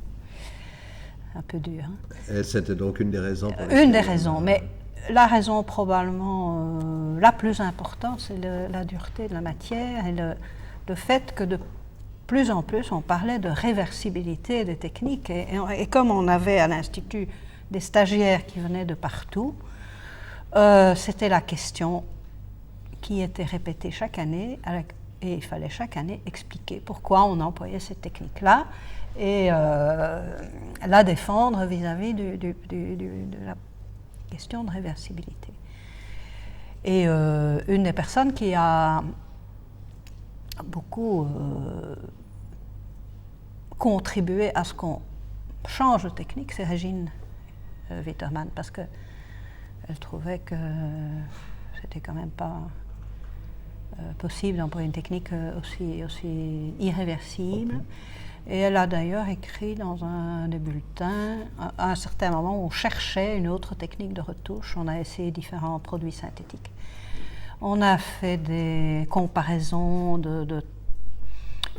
un peu dur. Hein. Et c'était donc une des raisons pour Une des raisons, mais la raison probablement la plus importante, c'est la dureté de la matière et le fait que de plus en plus on parlait de réversibilité des techniques. Et comme on avait à l'Institut des stagiaires qui venaient de partout, c'était la question qui était répétée chaque année, et il fallait chaque année expliquer pourquoi on employait cette technique-là et la défendre vis-à-vis de la question de réversibilité. Et une des personnes qui a beaucoup contribué à ce qu'on change de technique, c'est Régine Wittermann, parce qu'elle trouvait que c'était quand même pas possible d'employer une technique aussi irréversible. Et elle a d'ailleurs écrit dans un des bulletins, à un certain moment, on cherchait une autre technique de retouche, on a essayé différents produits synthétiques. On a fait des comparaisons de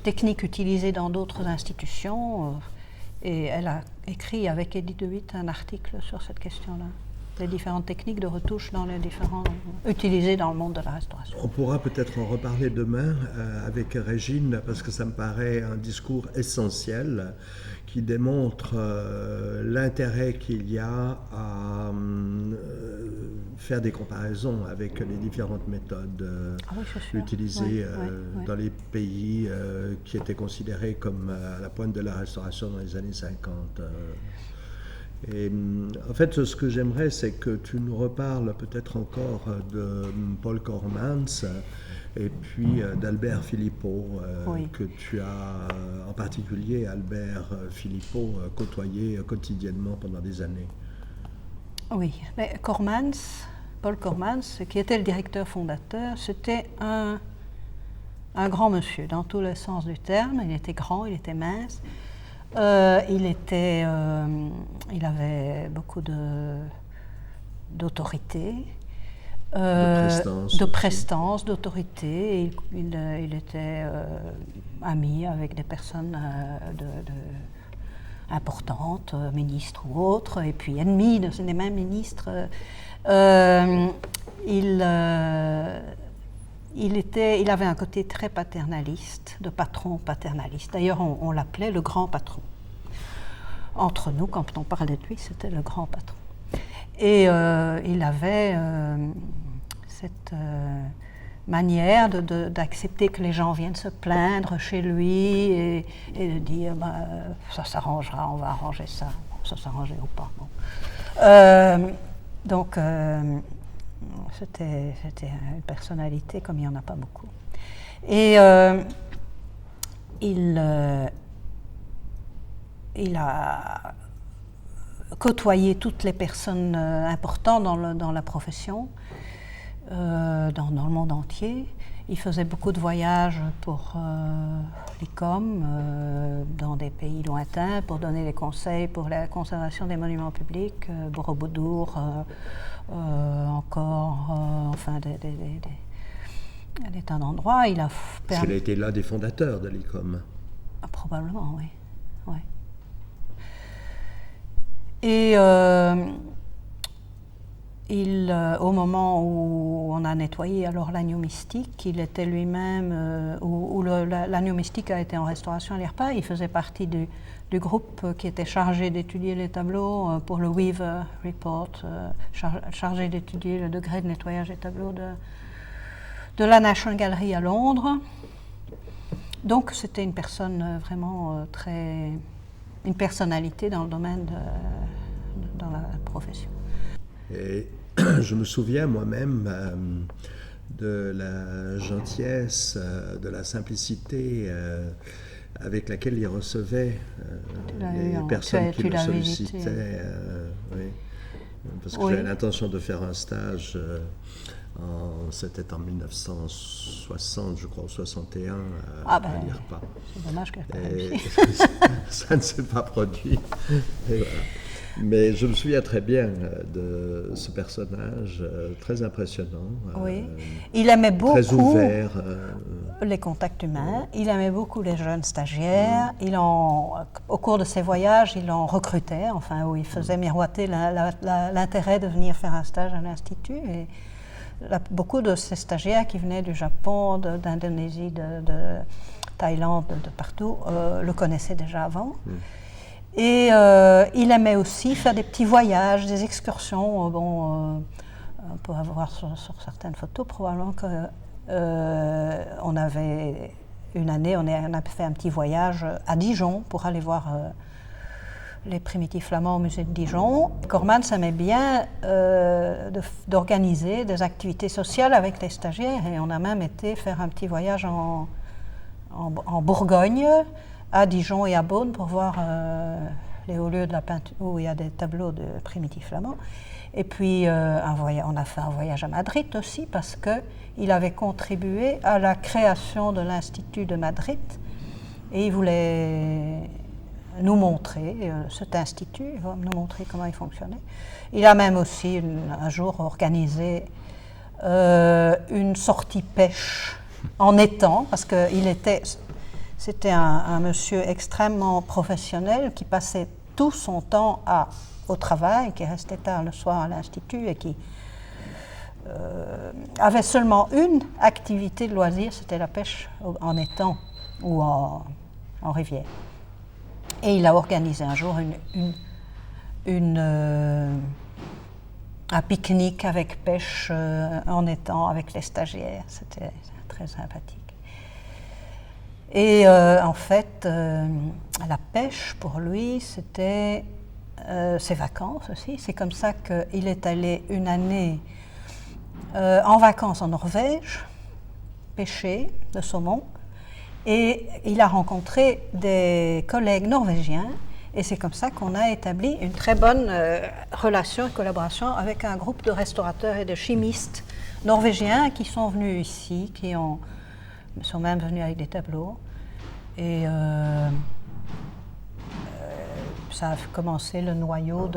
techniques utilisées dans d'autres institutions, et elle a écrit avec Edith de Witt un article sur cette question-là. Les différentes techniques de retouche utilisées dans le monde de la restauration. On pourra peut-être en reparler demain avec Régine, parce que ça me paraît un discours essentiel qui démontre l'intérêt qu'il y a à faire des comparaisons avec les différentes méthodes utilisées dans les pays qui étaient considérés comme à la pointe de la restauration dans les années 50. Et en fait, ce que j'aimerais, c'est que tu nous reparles peut-être encore de Paul Coremans et puis d'Albert Philippot, que tu as, en particulier Albert Philippot, côtoyé quotidiennement pendant des années. Oui, mais Paul Coremans, qui était le directeur fondateur, c'était un grand monsieur, dans tous les sens du terme. Il était grand, il était mince. Il avait beaucoup d'autorité, de prestance, d'autorité. Il était ami avec des personnes importantes, ministres ou autres, et puis ennemi de ces mêmes ministres. Il avait un côté très paternaliste, de patron paternaliste. D'ailleurs, on l'appelait le grand patron. Entre nous, quand on parlait de lui, c'était le grand patron. Et il avait cette manière d'accepter que les gens viennent se plaindre chez lui et de dire ça s'arrangera, on va arranger ça. Bon, ça s'arrangeait ou pas. Bon. Donc, c'était une personnalité comme il n'y en a pas beaucoup. Et il a côtoyé toutes les personnes importantes dans la profession, dans le monde entier. Il faisait beaucoup de voyages pour l'ICOM, dans des pays lointains, pour donner des conseils pour la conservation des monuments publics, Borobudur, enfin des tas d'endroits. Parce qu'il a été l'un des fondateurs de l'ICOM. Probablement, oui. Et au moment où on a nettoyé alors l'agneau mystique, il était lui-même, où l'agneau mystique a été en restauration à l'IRPA, il faisait partie du groupe qui était chargé d'étudier les tableaux pour le Weaver Report, chargé d'étudier le degré de nettoyage des tableaux de la National Gallery à Londres. Donc c'était une personne vraiment une personnalité dans le domaine dans la profession. Et je me souviens moi-même de la gentillesse, de la simplicité avec laquelle il recevait les personnes qui le sollicitaient. Oui. Parce que j'avais l'intention de faire un stage, c'était en 1960, je crois, ou 61, à l'IRPA. C'est dommage que ça ne s'est pas produit. Et voilà. Mais je me souviens très bien de ce personnage, très impressionnant. Oui, il aimait beaucoup très ouvert, les contacts humains, il aimait beaucoup les jeunes stagiaires, au cours de ses voyages, il en recrutait, où il faisait miroiter l'intérêt de venir faire un stage à l'Institut. Et beaucoup de ces stagiaires qui venaient du Japon, d'Indonésie, de Thaïlande, de partout, le connaissaient déjà avant. Et il aimait aussi faire des petits voyages, des excursions. On peut avoir sur certaines photos probablement qu'on avait une année, on a fait un petit voyage à Dijon pour aller voir les primitifs flamands au musée de Dijon. Cormans aimait bien d'organiser des activités sociales avec les stagiaires et on a même été faire un petit voyage en Bourgogne, à Dijon et à Beaune pour voir les hauts lieux de la peinture où il y a des tableaux de primitifs flamands. Et puis on a fait un voyage à Madrid aussi parce qu'il avait contribué à la création de l'Institut de Madrid et il voulait nous montrer cet institut, nous montrer comment il fonctionnait. Il a même aussi un jour organisé une sortie pêche en étang parce c'était un monsieur extrêmement professionnel qui passait tout son temps au travail, qui restait tard le soir à l'Institut et qui avait seulement une activité de loisir, c'était la pêche en étang ou en rivière. Et il a organisé un jour un pique-nique avec pêche en étang avec les stagiaires. C'était très sympathique. Et en fait, la pêche, pour lui, c'était ses vacances aussi. C'est comme ça qu'il est allé une année en vacances en Norvège, pêcher le saumon. Et il a rencontré des collègues norvégiens. Et c'est comme ça qu'on a établi une très bonne relation et collaboration avec un groupe de restaurateurs et de chimistes norvégiens qui sont venus ici, qui sont même venus avec des tableaux. Et ça a commencé le noyau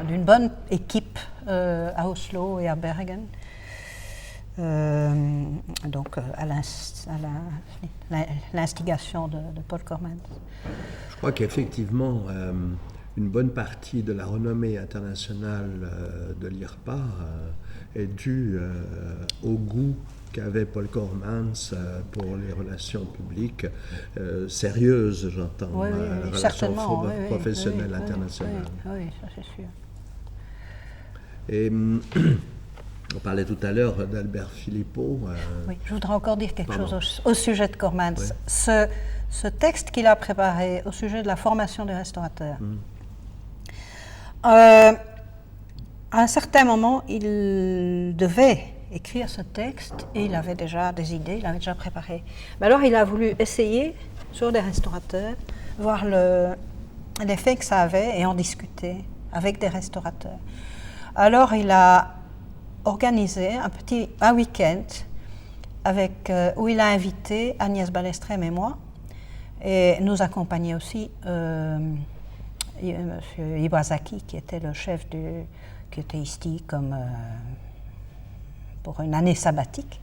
d'une bonne équipe à Oslo et à Bergen. Donc à l'instigation de Paul Cormans. Je crois qu'effectivement, une bonne partie de la renommée internationale de l'IRPA est due au goût qu'avait Paul Cormans pour les relations publiques sérieuses, j'entends, oui, la relation professionnelle internationale. Oui, ça c'est sûr. Et on parlait tout à l'heure d'Albert Philippot. Oui, je voudrais encore dire quelque chose au sujet de Cormans. Oui. Ce texte qu'il a préparé au sujet de la formation des restaurateurs, à un certain moment, il devait écrire ce texte et il avait déjà des idées, il avait déjà préparé. Mais alors il a voulu essayer sur des restaurateurs, voir l'effet que ça avait et en discuter avec des restaurateurs. Alors il a organisé un week-end où il a invité Agnès Ballestrem et moi, et nous accompagnait aussi M. Iwasaki, qui était le chef qui était ici comme pour une année sabbatique.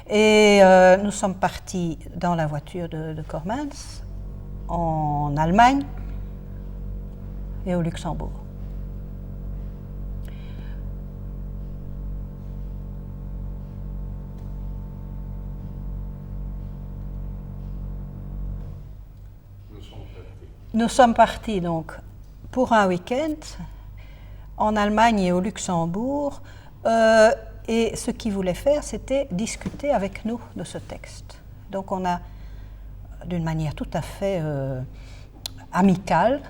Et nous sommes partis dans la voiture de Cormans, en Allemagne et au Luxembourg. Nous sommes partis donc pour un week-end en Allemagne et au Luxembourg. Et ce qu'il voulait faire, c'était discuter avec nous de ce texte. Donc on a, d'une manière tout à fait amicale,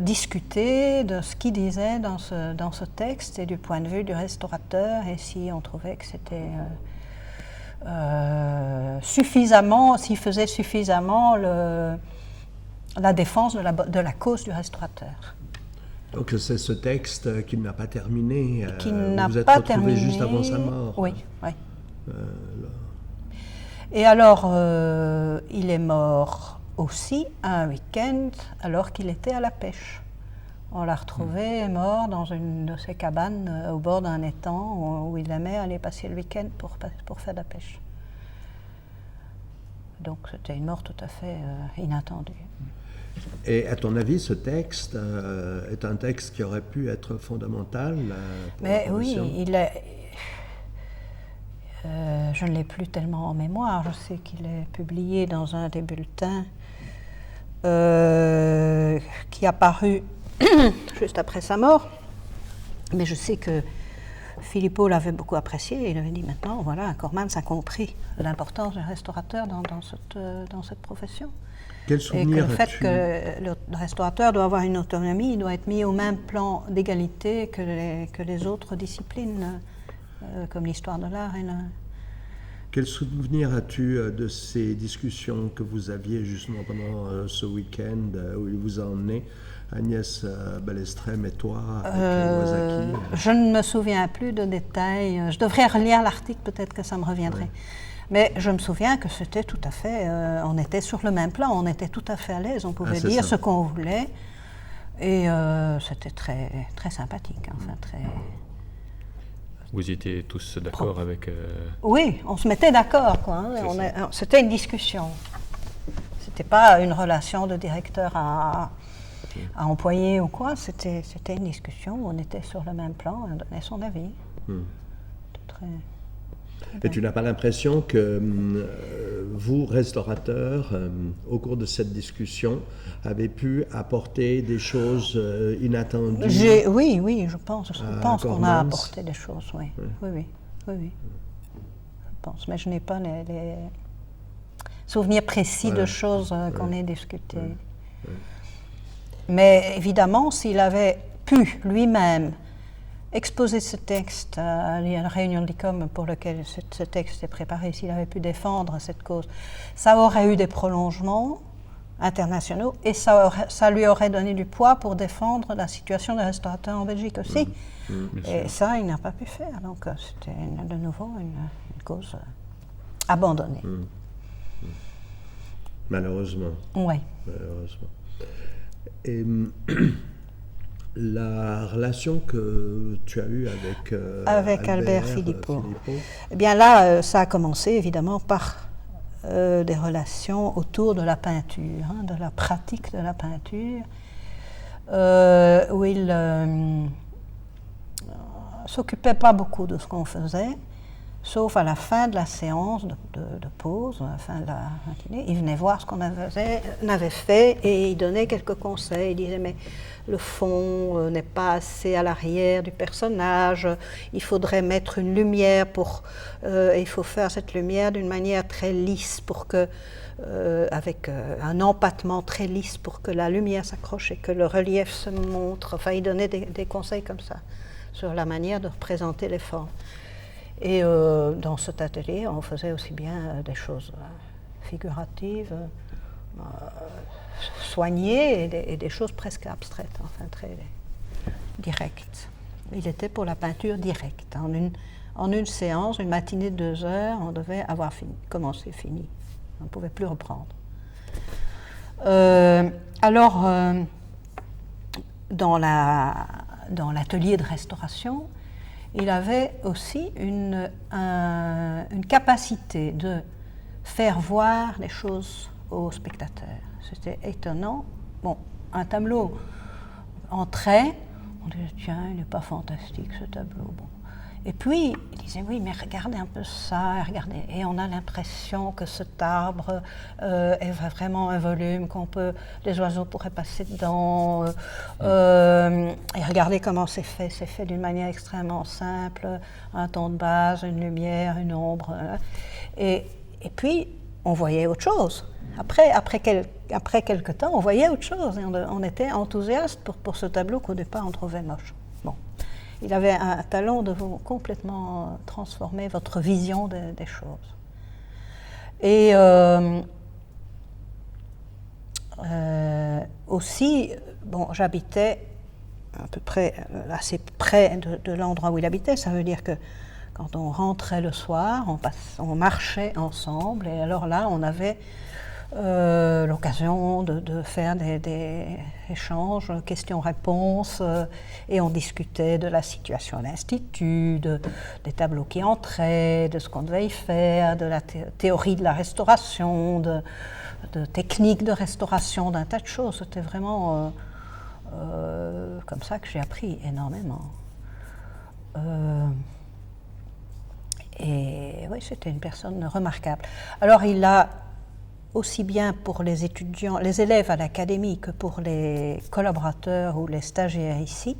discuté de ce qu'il disait dans ce texte et du point de vue du restaurateur, et si on trouvait que c'était suffisamment, s'il faisait suffisamment la défense de la cause du restaurateur. Donc c'est ce texte qu'il n'a pas terminé, qui n'a vous êtes pas retrouvé terminé juste avant sa mort. Oui, oui. Et alors, il est mort aussi un week-end alors qu'il était à la pêche. On l'a retrouvé mort dans une de ses cabanes au bord d'un étang où il aimait aller passer le week-end pour faire de la pêche. Donc c'était une mort tout à fait inattendue. Et à ton avis, ce texte est un texte qui aurait pu être fondamental pour la Commission? Oui, je ne l'ai plus tellement en mémoire. Je sais qu'il est publié dans un des bulletins qui a paru juste après sa mort. Mais je sais que Philippot l'avait beaucoup apprécié et il avait dit maintenant, voilà, Cormans a compris l'importance du restaurateur dans cette profession. Quel souvenir et que le fait que le restaurateur doit avoir une autonomie, il doit être mis au même plan d'égalité que les autres disciplines, comme l'histoire de l'art et Quel souvenir as-tu de ces discussions que vous aviez justement pendant ce week-end où il vous a emmené, Agnès Ballestrem et toi, avec Iwasaki? Je ne me souviens plus de détails. Je devrais relire l'article, peut-être que ça me reviendrait. Oui. Mais je me souviens que c'était tout à fait... on était sur le même plan, on était tout à fait à l'aise, on pouvait dire ce qu'on voulait. Et c'était très, très sympathique, enfin très... Vous étiez tous d'accord avec... Oui, on se mettait d'accord, quoi. Hein. C'était une discussion. C'était pas une relation de directeur à employé ou quoi, c'était une discussion où on était sur le même plan, on donnait son avis. Très Et tu n'as pas l'impression que vous, restaurateurs, au cours de cette discussion, avez pu apporter des choses inattendues? Oui, je pense qu'on a apporté des choses, oui. Oui. Je pense, mais je n'ai pas les souvenirs précis de choses qu'on ait discutées. Mais évidemment, s'il avait pu lui-même exposer ce texte à la réunion de l'ICOM pour laquelle ce texte est préparé, s'il avait pu défendre cette cause, ça aurait eu des prolongements internationaux et ça lui aurait donné du poids pour défendre la situation des restaurateurs en Belgique aussi. Et ça, il n'a pas pu faire. Donc c'était de nouveau une cause abandonnée. Malheureusement. Oui. Malheureusement. Et la relation que tu as eue avec Albert Philippot. Eh bien là, ça a commencé évidemment par des relations autour de la peinture, de la pratique de la peinture, où il s'occupait pas beaucoup de ce qu'on faisait, sauf à la fin de la séance de pause, à la fin de la matinée. Il venait voir ce qu'on avait fait et il donnait quelques conseils. Il disait, mais le fond n'est pas assez à l'arrière du personnage, il faudrait mettre une lumière il faut faire cette lumière d'une manière très lisse avec un empattement très lisse pour que la lumière s'accroche et que le relief se montre. Enfin, il donnait des conseils comme ça sur la manière de représenter les formes. Et dans cet atelier, on faisait aussi bien des choses figuratives, soignées et des choses presque abstraites, enfin très directes. Il était pour la peinture directe. En une séance, une matinée de 2 heures, on devait avoir commencé, fini. On ne pouvait plus reprendre. Alors, dans l'atelier de restauration, il avait aussi une capacité de faire voir les choses aux spectateurs. C'était étonnant. Bon, un tableau en trait, on disait, tiens, il n'est pas fantastique ce tableau. Bon. Et puis, il disait, oui, mais regardez un peu ça, regardez. Et on a l'impression que cet arbre est vraiment un volume, les oiseaux pourraient passer dedans. Et regardez comment c'est fait d'une manière extrêmement simple, un ton de base, une lumière, une ombre. Et puis, on voyait autre chose. Après quelque temps, on voyait autre chose. Et on était enthousiaste pour ce tableau qu'au départ, on trouvait moche. Bon. Il avait un talent de vous complètement transformer votre vision des choses. Et aussi, j'habitais à peu près assez près de l'endroit où il habitait. Ça veut dire que quand on rentrait le soir, on marchait ensemble, et alors là, on avait l'occasion de faire des échanges, questions-réponses, et on discutait de la situation à l'Institut, des tableaux qui entraient, de ce qu'on devait y faire, de la théorie de la restauration, de techniques de restauration, d'un tas de choses. C'était vraiment comme ça que j'ai appris énormément. Et oui, c'était une personne remarquable. Alors il a, aussi bien pour les étudiants, les élèves à l'académie que pour les collaborateurs ou les stagiaires ici,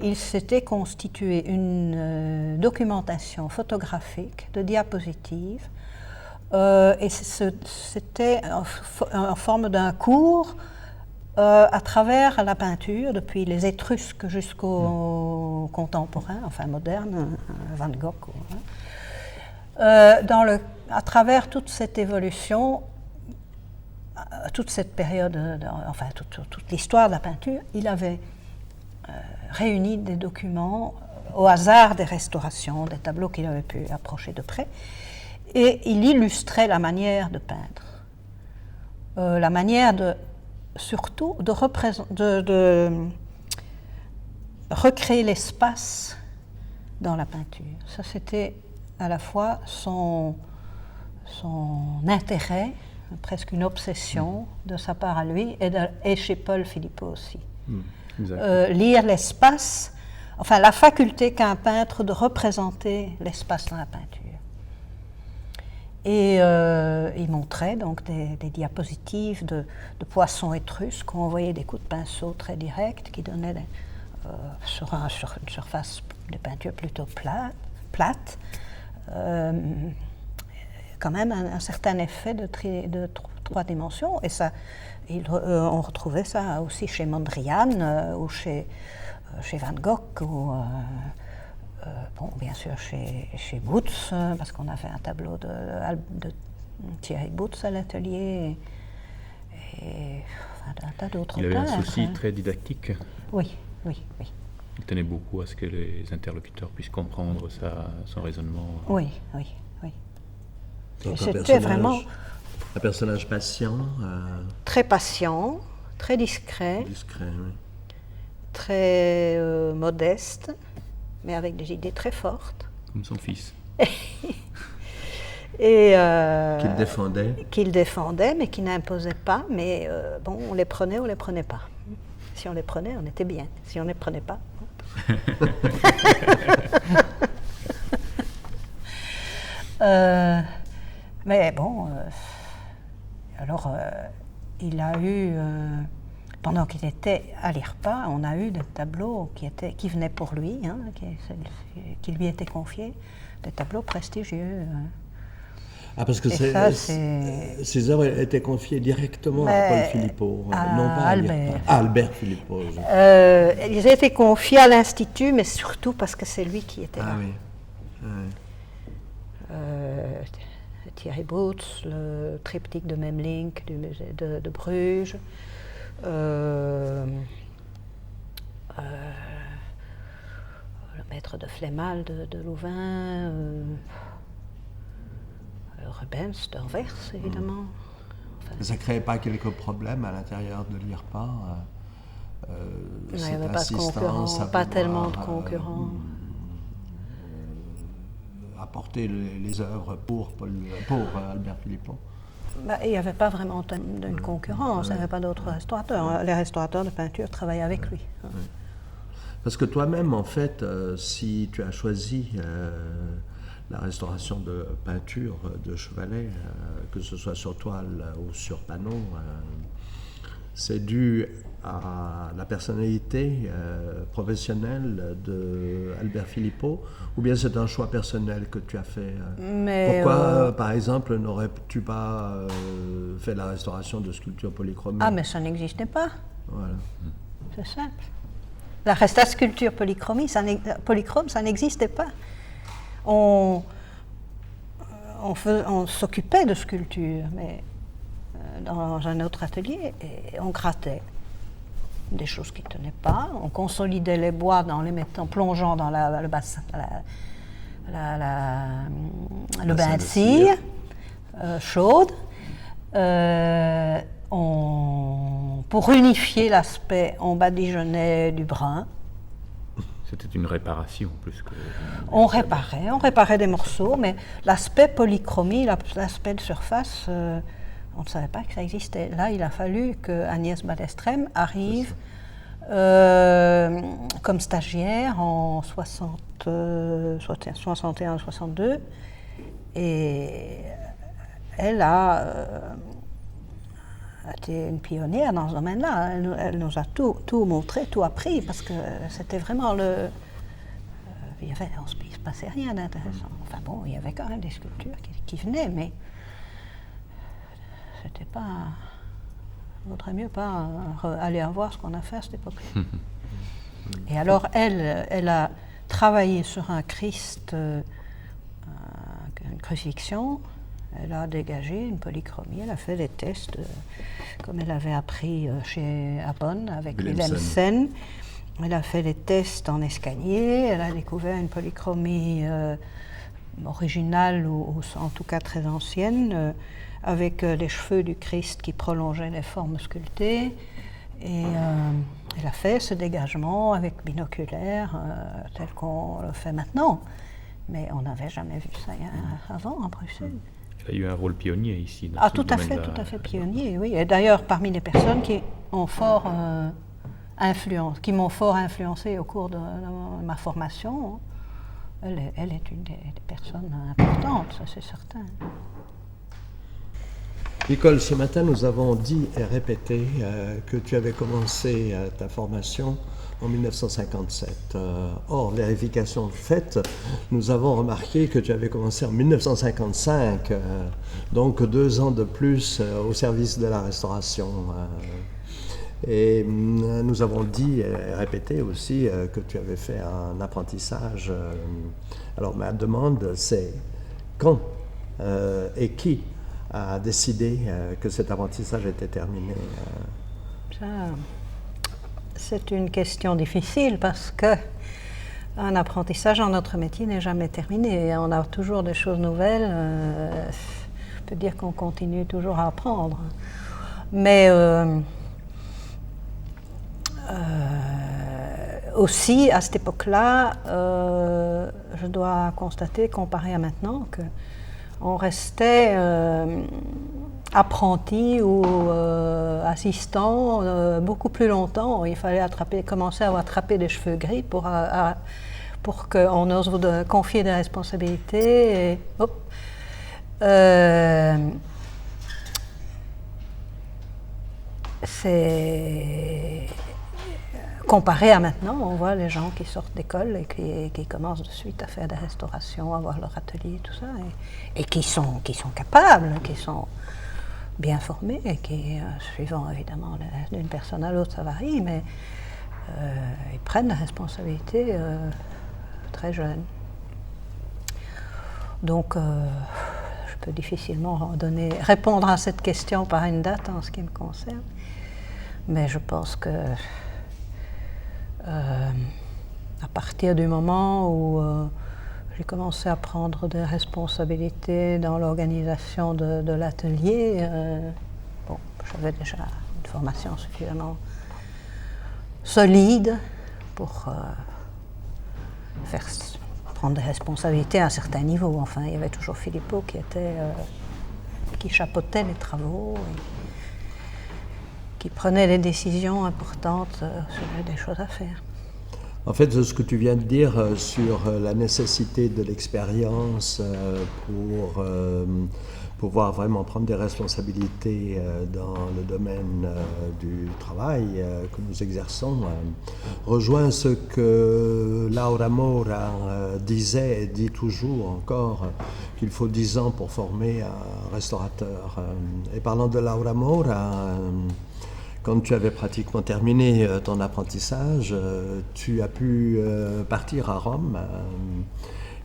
il s'était constitué une documentation photographique de diapositives, et c'était en forme d'un cours à travers la peinture, depuis les Étrusques jusqu'aux contemporains, enfin modernes, Van Gogh. À travers toute cette évolution, toute cette période, enfin toute l'histoire de la peinture, il avait réuni des documents au hasard des restaurations, des tableaux qu'il avait pu approcher de près, et il illustrait la manière de peindre, la manière surtout de recréer l'espace dans la peinture. Ça, c'était à la fois son intérêt, presque une obsession de sa part à lui, et chez Paul Philippot aussi. Lire l'espace, enfin la faculté qu'a un peintre de représenter l'espace dans la peinture. Et il montrait donc des diapositives de poissons étrusques où on voyait des coups de pinceau très directs qui donnaient sur une surface de peinture plutôt plate, quand même un certain effet de trois dimensions. Et ça, on retrouvait ça aussi chez Mondrian ou chez Van Gogh ou bien sûr chez Boots, parce qu'on a fait un tableau de Thierry Boots à l'atelier, et un tas d'autres peintres. Il avait un souci très didactique. Oui. Il tenait beaucoup à ce que les interlocuteurs puissent comprendre son raisonnement. Oui. Donc c'était vraiment un personnage patient. Très patient, très discret. Oui. Très modeste, mais avec des idées très fortes. Comme son fils. Et qu'il défendait, mais qui n'imposait pas. Mais on les prenait ou on les prenait pas. Si on les prenait, on était bien. Si on ne les prenait pas. Mais bon, alors il a eu, pendant qu'il était à l'IRPA, on a eu des tableaux qui venaient pour lui, qui lui étaient confiés, des tableaux prestigieux. Parce que ces œuvres étaient confiées directement à Paul Philippot, non pas à Albert. Albert Philippot. Ils étaient confiés à l'Institut, mais surtout parce que c'est lui qui était là. Thierry Boots, le triptyque de Memling du musée de Bruges, le maître de Flémal de Louvain, Rubens d'Anvers, évidemment. Enfin, ça ne créait pas quelques problèmes à l'intérieur de l'IRPA il n'y avait pas de concurrents, pas tellement de concurrents. Apporter les œuvres pour Albert Philippot. Il n'y avait pas vraiment d'une concurrence, il n'y avait pas d'autres restaurateurs. Les restaurateurs de peinture travaillaient avec lui. Parce que toi-même, en fait, si tu as choisi la restauration de peinture de Chevalet, que ce soit sur toile ou sur panneau, c'est dû à la personnalité professionnelle d'Albert Philippot, ou bien c'est un choix personnel que tu as fait? Pourquoi, par exemple, n'aurais-tu pas fait la restauration de sculptures polychromées? Mais ça n'existait pas. Voilà. C'est simple. La sculpture polychrome, ça n'existait pas. On s'occupait de sculpture, mais dans un autre atelier, et on grattait. des choses qui ne tenaient pas. On consolidait les bois en les plongeant dans le bassin, le bain de cire chaude. Pour unifier l'aspect, on badigeonnait du brun. C'était une réparation plus que... On réparait des morceaux, mais l'aspect polychromie, l'aspect de surface, on ne savait pas que ça existait. Là, il a fallu que Agnès Ballestrem arrive comme stagiaire en 61-62, et elle a été une pionnière dans ce domaine-là. Elle nous a tout montré, tout appris, parce que c'était vraiment il ne se passait rien d'intéressant. Enfin bon, il y avait quand même des sculptures qui venaient, mais c'était pas... Il vaudrait mieux pas aller voir ce qu'on a fait à cette époque-là. Et alors, elle a travaillé sur un Christ, une crucifixion. Elle a dégagé une polychromie, elle a fait des tests, comme elle avait appris à Bonn avec Wilhelmsen. Elle a fait des tests en escalier, elle a découvert une polychromie originale, ou en tout cas très ancienne, avec les cheveux du Christ qui prolongeaient les formes sculptées. Et elle a fait ce dégagement avec binoculaire, tel qu'on le fait maintenant. Mais on n'avait jamais vu ça avant à Bruxelles. Elle a eu un rôle pionnier ici. Tout à fait pionnier, oui. Et d'ailleurs, parmi les personnes qui m'ont fort influencé au cours de ma formation, elle est une des personnes importantes, ça c'est certain. Nicole, ce matin, nous avons dit et répété que tu avais commencé ta formation en 1957. Or, vérification faite, nous avons remarqué que tu avais commencé en 1955, donc 2 ans de plus au service de la restauration. Et nous avons dit et répété aussi que tu avais fait un apprentissage. Alors, ma demande, c'est quand et qui a décidé que cet apprentissage était terminé? Ça, c'est une question difficile parce que un apprentissage en notre métier n'est jamais terminé. On a toujours des choses nouvelles. On peut dire qu'on continue toujours à apprendre. Mais aussi, à cette époque-là, je dois constater, comparé à maintenant, que on restait apprenti ou assistant beaucoup plus longtemps. Il fallait commencer à attraper des cheveux gris pour qu'on ose vous confier des responsabilités. Et, c'est... Comparé à maintenant, on voit les gens qui sortent d'école et qui commencent de suite à faire des restaurations, à avoir leur atelier, tout ça, et qui sont capables, qui sont bien formés, et qui, suivant évidemment d'une personne à l'autre, ça varie, mais ils prennent des responsabilités très jeunes. Donc, je peux difficilement répondre à cette question par une date en ce qui me concerne, mais je pense que à partir du moment où j'ai commencé à prendre des responsabilités dans l'organisation de l'atelier, j'avais déjà une formation suffisamment solide pour prendre des responsabilités à un certain niveau. Enfin, il y avait toujours Philippot qui chapeautait les travaux, qui prenait des décisions importantes sur des choses à faire. En fait, ce que tu viens de dire sur la nécessité de l'expérience pour pouvoir vraiment prendre des responsabilités dans le domaine du travail que nous exerçons rejoint ce que Laura Moura disait et dit toujours encore, qu'il faut 10 ans pour former un restaurateur. Et parlant de Laura Moura, quand tu avais pratiquement terminé ton apprentissage, tu as pu partir à Rome.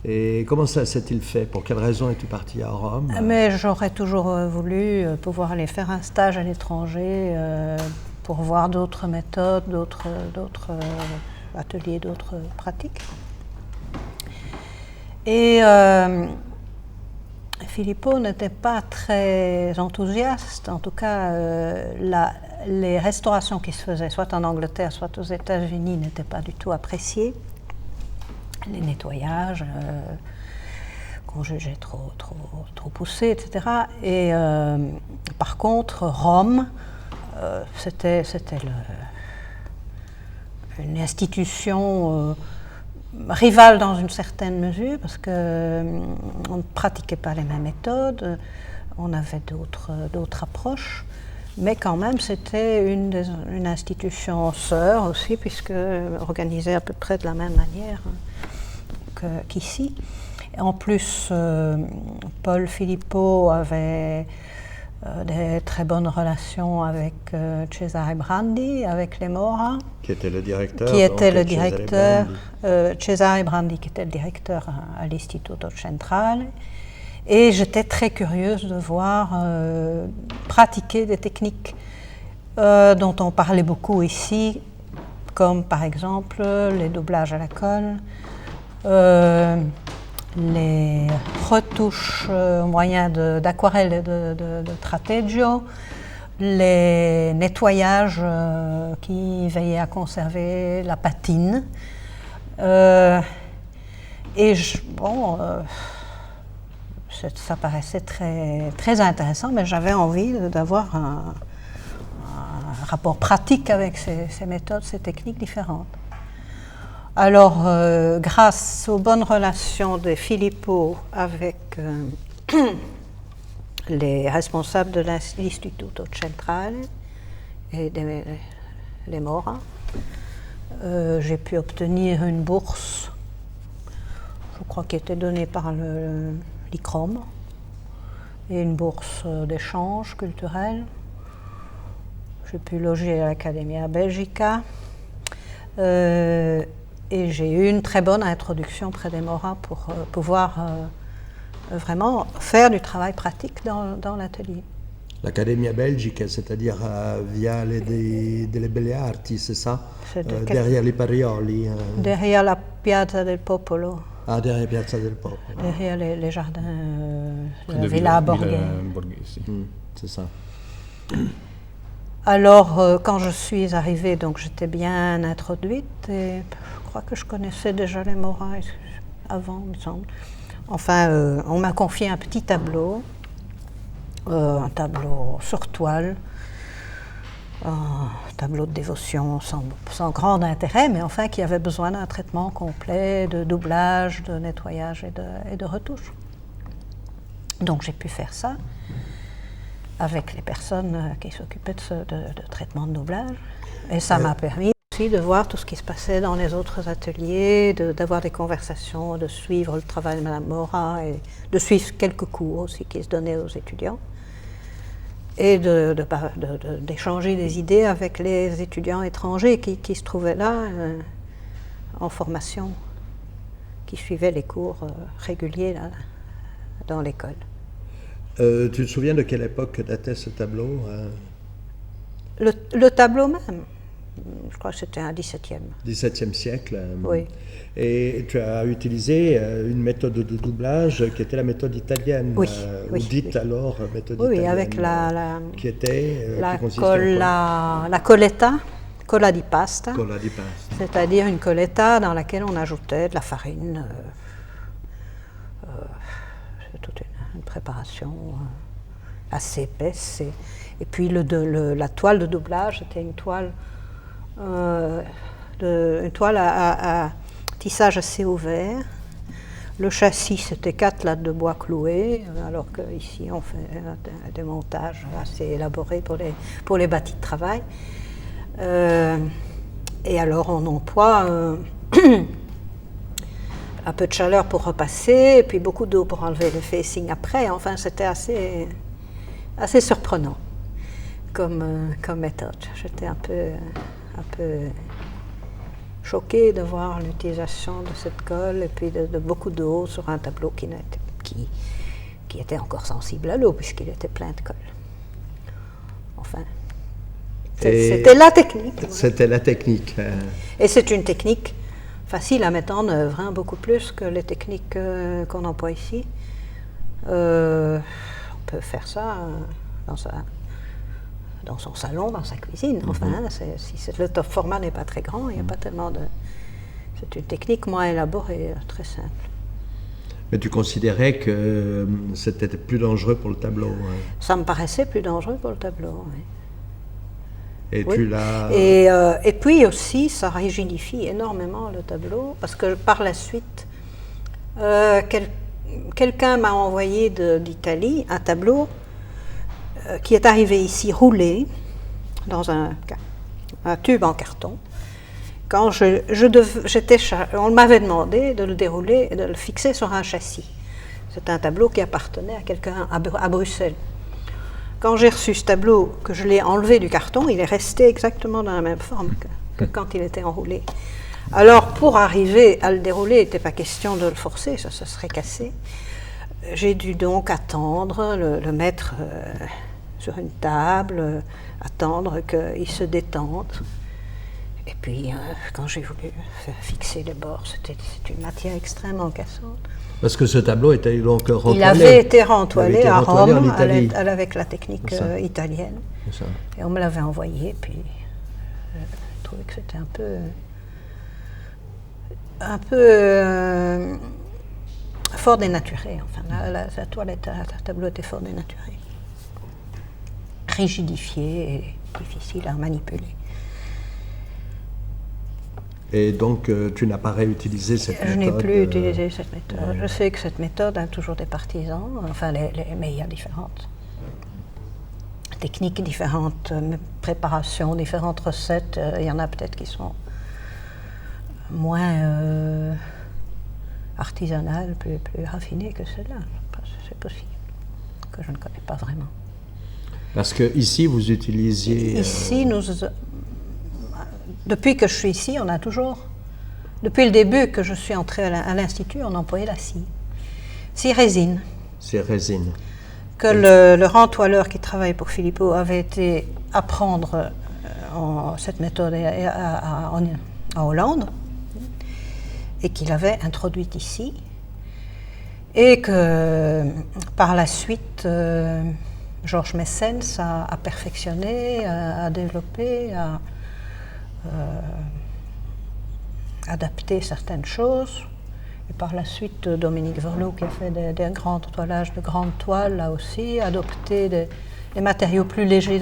Et comment ça s'est-il fait? Pour quelles raisons es-tu parti à Rome? Mais j'aurais toujours voulu pouvoir aller faire un stage à l'étranger pour voir d'autres méthodes, d'autres ateliers, d'autres pratiques. Et Filippo n'était pas très enthousiaste, en tout cas les restaurations qui se faisaient soit en Angleterre, soit aux États-Unis n'étaient pas du tout appréciées. Les nettoyages qu'on jugeait trop poussés, etc. Et par contre, Rome, c'était une institution rivale dans une certaine mesure, parce qu'on ne pratiquait pas les mêmes méthodes, on avait d'autres approches, mais quand même c'était une institution sœur aussi, puisque organisée à peu près de la même manière qu'ici. En plus, Paul Filippo avait des très bonnes relations avec Cesare Brandi, avec les Mora. Qui était le directeur. Cesare Brandi, qui était le directeur à l'Istituto Centrale. Et j'étais très curieuse de voir pratiquer des techniques dont on parlait beaucoup ici, comme par exemple les doublages à la colle, les retouches au moyen d'aquarelle et de trapeggio, les nettoyages qui veillaient à conserver la patine. Ça paraissait très intéressant, mais j'avais envie d'avoir un rapport pratique avec ces méthodes, ces techniques différentes. Alors, grâce aux bonnes relations de Filippo avec les responsables de l'Istituto Centrale et les Mora, j'ai pu obtenir une bourse, je crois qui était donnée par l'ICROM, et une bourse d'échange culturel. J'ai pu loger à l'Accademia Belgica. Et j'ai eu une très bonne introduction près des Mora pour pouvoir vraiment faire du travail pratique dans l'atelier. L'Accademia Belgica, c'est-à-dire via delle Belle Arti, c'est ça? Derrière les Parioli. Derrière la Piazza del Popolo. Ah, derrière Piazza del Popolo. Derrière les jardins de la Villa Borghese. C'est ça. Alors, quand je suis arrivée, donc j'étais bien introduite et je crois que je connaissais déjà les Mora avant, il me semble. Enfin, on m'a confié un petit tableau, un tableau sur toile, un tableau de dévotion sans grand intérêt, mais enfin qui avait besoin d'un traitement complet, de doublage, de nettoyage et de retouche. Donc j'ai pu faire ça avec les personnes qui s'occupaient de traitement de doublage. Et ça m'a permis aussi de voir tout ce qui se passait dans les autres ateliers, d'avoir des conversations, de suivre le travail de Mme Mora et de suivre quelques cours aussi qui se donnaient aux étudiants. Et d'échanger des idées avec les étudiants étrangers qui se trouvaient là en formation, qui suivaient les cours réguliers là, dans l'école. Tu te souviens de quelle époque datait ce tableau? Le tableau même, je crois que c'était un 17e. 17e siècle. Oui. Et tu as utilisé une méthode de doublage qui était la méthode italienne, oui, ou dite alors méthode italienne. Oui, avec qui était la coletta, colla di pasta. Colla di pasta. C'est-à-dire une coletta dans laquelle on ajoutait de la farine. C'est toute une préparation assez épaisse. Et puis la toile de doublage, c'était une toile à tissage assez ouvert. Le châssis, c'était 4 lattes de bois clouées, alors qu'ici on fait des montages assez élaborés pour les bâtis de travail. Et alors on emploie un peu de chaleur pour repasser, et puis beaucoup d'eau pour enlever le facing après. Enfin, c'était assez surprenant comme méthode. J'étais un peu choquée de voir l'utilisation de cette colle et puis de beaucoup d'eau sur un tableau qui était encore sensible à l'eau puisqu'il était plein de colle. Enfin. C'était la technique. C'était la technique. Et c'est une technique facile à mettre en œuvre, hein, beaucoup plus que les techniques qu'on emploie ici. On peut faire ça dans son salon, dans sa cuisine. Enfin, si le top format n'est pas très grand, il n'y a pas tellement de... C'est une technique moins élaborée, très simple. Mais tu considérais que c'était plus dangereux pour le tableau, hein? Ça me paraissait plus dangereux pour le tableau, oui. Et oui. tu l'as... Et puis aussi, ça rigidifie énormément le tableau, parce que par la suite, quelqu'un m'a envoyé d'Italie un tableau qui est arrivé ici roulé dans un tube en carton. Quand on m'avait demandé de le dérouler et de le fixer sur un châssis. C'est un tableau qui appartenait à quelqu'un à Bruxelles. Quand j'ai reçu ce tableau, que je l'ai enlevé du carton, il est resté exactement dans la même forme que quand il était enroulé. Alors, pour arriver à le dérouler, il n'était pas question de le forcer, ça serait cassé. J'ai dû donc attendre, le mettre sur une table, attendre qu'il se détende. Et puis, quand j'ai voulu fixer les bords, c'est une matière extrêmement cassante. Parce que ce tableau était donc rentoilé. Il avait été rentoilé à Rome avec la technique italienne. Et on me l'avait envoyé, puis je trouvais que c'était un peu fort dénaturé. Enfin, la toile, le tableau était fort dénaturé. Rigidifié et difficile à manipuler. Et donc, tu n'as pas réutilisé cette méthode? Je n'ai plus utilisé cette méthode. Je sais que cette méthode a toujours des partisans, enfin, mais il y a différentes techniques, différentes préparations, différentes recettes. Il y en a peut-être qui sont moins artisanales, plus raffinées que celle-là. C'est possible, que je ne connais pas vraiment. Parce que ici, vous utilisiez... Ici, depuis que je suis ici, on a toujours, depuis le début que je suis entrée à l'Institut, on employait la scie. Scie résine. Scie résine. Que le rentoileur qui travaille pour Filippo avait été apprendre cette méthode en Hollande et qu'il avait introduite ici. Et que par la suite, Georges Messens a perfectionné, a développé, a adapter certaines choses. Et par la suite, Dominique Verlot, qui a fait des grands toilages de grandes toiles, a aussi adopté des matériaux plus légers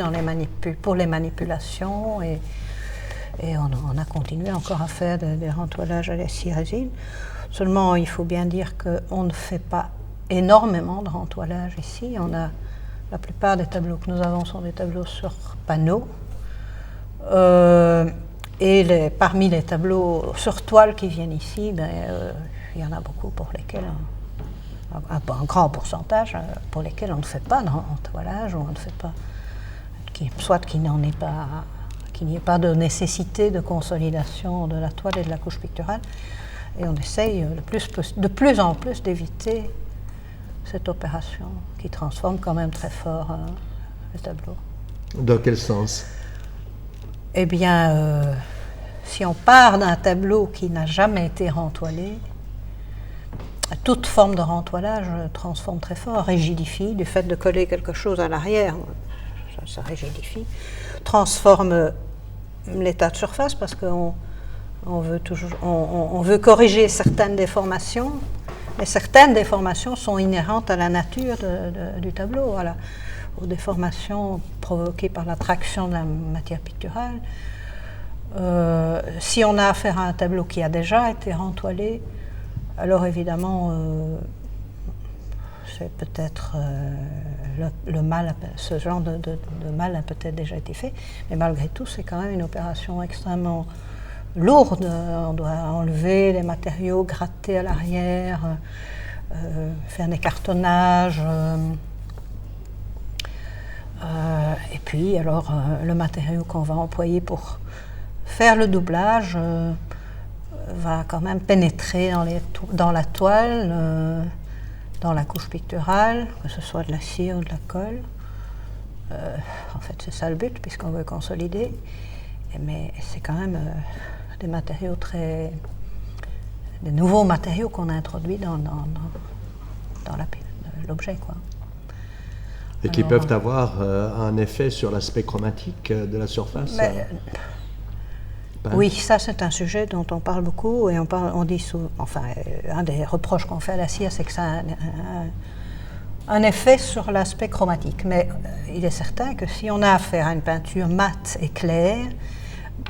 pour les manipulations. Et on a continué encore à faire des rentoilages à la scie résine. Seulement, il faut bien dire qu'on ne fait pas énormément de rentoilage ici. La plupart des tableaux que nous avons sont des tableaux sur panneau. Et parmi les tableaux sur toile qui viennent ici, il y en a beaucoup pour lesquels, un grand pourcentage, pour lesquels on ne fait pas de rentoilage, ou on ne fait pas, soit qu'il n'y ait pas de nécessité de consolidation de la toile et de la couche picturale. Et on essaye de plus en plus d'éviter cette opération qui transforme quand même très fort le tableau. Dans quel sens? Eh bien, si on part d'un tableau qui n'a jamais été rentoilé, toute forme de rentoilage transforme très fort, rigidifie, du fait de coller quelque chose à l'arrière, ça rigidifie, transforme l'état de surface parce qu'on veut corriger certaines déformations, mais certaines déformations sont inhérentes à la nature du tableau, aux déformations provoquées par la traction de la matière picturale. Si on a affaire à un tableau qui a déjà été rentoilé, alors évidemment, c'est peut-être ce genre de mal a peut-être déjà été fait, mais malgré tout, c'est quand même une opération extrêmement lourde. On doit enlever les matériaux, gratter à l'arrière, faire des cartonnages. Et puis, alors, le matériau qu'on va employer pour faire le doublage va quand même pénétrer dans la toile, dans la couche picturale, que ce soit de la cire ou de la colle. En fait, c'est ça le but, puisqu'on veut consolider. Mais c'est quand même des matériaux des nouveaux matériaux qu'on a introduits dans l'objet, quoi. Et qui peuvent avoir un effet sur l'aspect chromatique de la surface. Oui, ça c'est un sujet dont on parle beaucoup et on dit souvent, enfin, un des reproches qu'on fait à la cire, c'est que ça a un effet sur l'aspect chromatique. Mais il est certain que si on a affaire à une peinture mate et claire,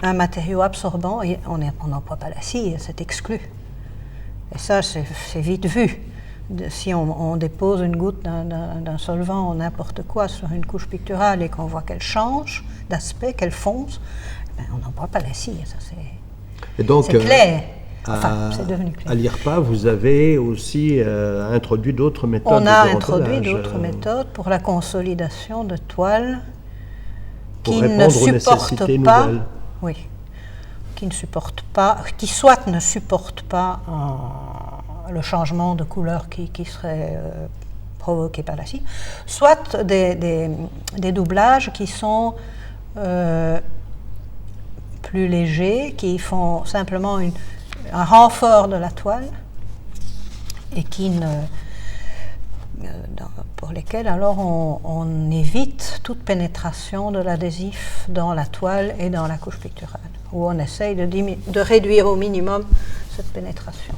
un matériau absorbant, on n'emploie pas la cire, c'est exclu. Et ça, c'est vite vu. Si on dépose une goutte d'un solvant ou n'importe quoi sur une couche picturale et qu'on voit qu'elle change d'aspect, qu'elle fonce, ben, on n'emploie pas la cire, ça c'est clair. Enfin, c'est devenu clair. À l'IRPA, vous avez aussi introduit d'autres méthodes. On a introduit d'autres méthodes pour la consolidation de toiles qui ne supportent pas. Oui, qui ne supportent pas, qui soit ne supportent pas le changement de couleur qui serait provoqué par la cire, soit des doublages qui sont plus légers, qui font simplement un renfort de la toile et pour lesquels alors on évite toute pénétration de l'adhésif dans la toile et dans la couche picturale, où on essaye de réduire au minimum cette pénétration.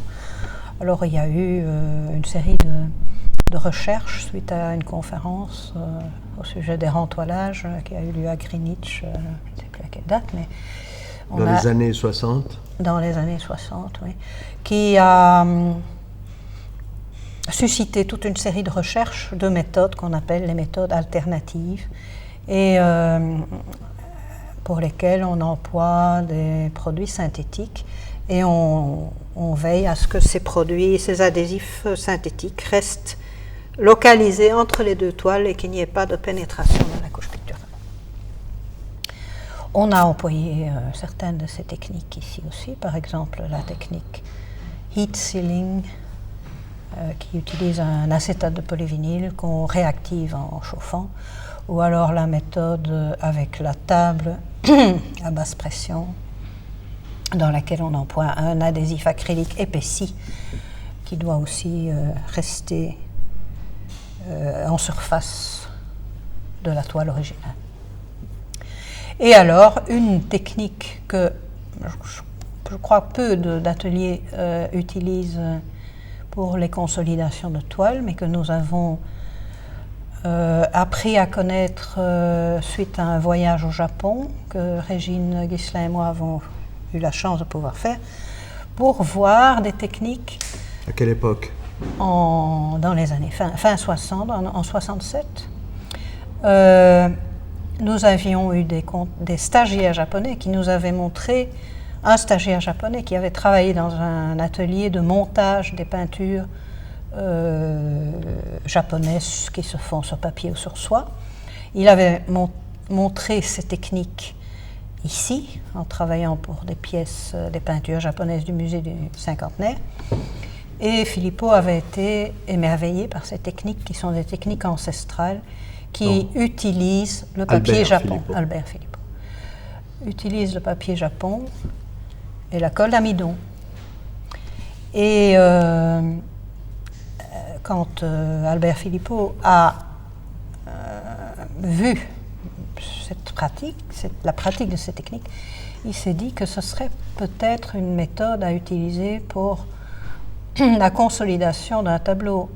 Alors il y a eu une série de recherches suite à une conférence au sujet des rentoilages qui a eu lieu à Greenwich, je ne sais plus à quelle date, mais dans les années 60. Dans les années 60, oui, qui a suscité toute une série de recherches, de méthodes qu'on appelle les méthodes alternatives, et pour lesquelles on emploie des produits synthétiques, et on veille à ce que ces produits, ces adhésifs synthétiques restent localisés entre les deux toiles et qu'il n'y ait pas de pénétration dans la couche picturale. On a employé certaines de ces techniques ici aussi, par exemple la technique heat sealing, qui utilise un acétate de polyvinyle qu'on réactive en chauffant, ou alors la méthode avec la table à basse pression, dans laquelle on emploie un adhésif acrylique épaissi qui doit aussi rester en surface de la toile originale. Et alors, une technique que je crois peu d'ateliers utilisent pour les consolidations de toiles, mais que nous avons appris à connaître suite à un voyage au Japon, que Régine Ghislain et moi avons eu la chance de pouvoir faire, pour voir des techniques. À quelle époque? Dans les années fin 60, en 67. Nous avions eu des stagiaires japonais qui nous avaient montré, un stagiaire japonais qui avait travaillé dans un atelier de montage des peintures japonaises qui se font sur papier ou sur soie. Il avait montré ces techniques ici, en travaillant pour des pièces, des peintures japonaises du musée du Cinquantenaire. Et Filippo avait été émerveillé par ces techniques qui sont des techniques ancestrales qui utilisent le papier Japon. Albert Filippo utilise le papier Japon et la colle d'amidon. Et quand Albert Filippo a vu la pratique de ces techniques, il s'est dit que ce serait peut-être une méthode à utiliser pour la consolidation d'un tableau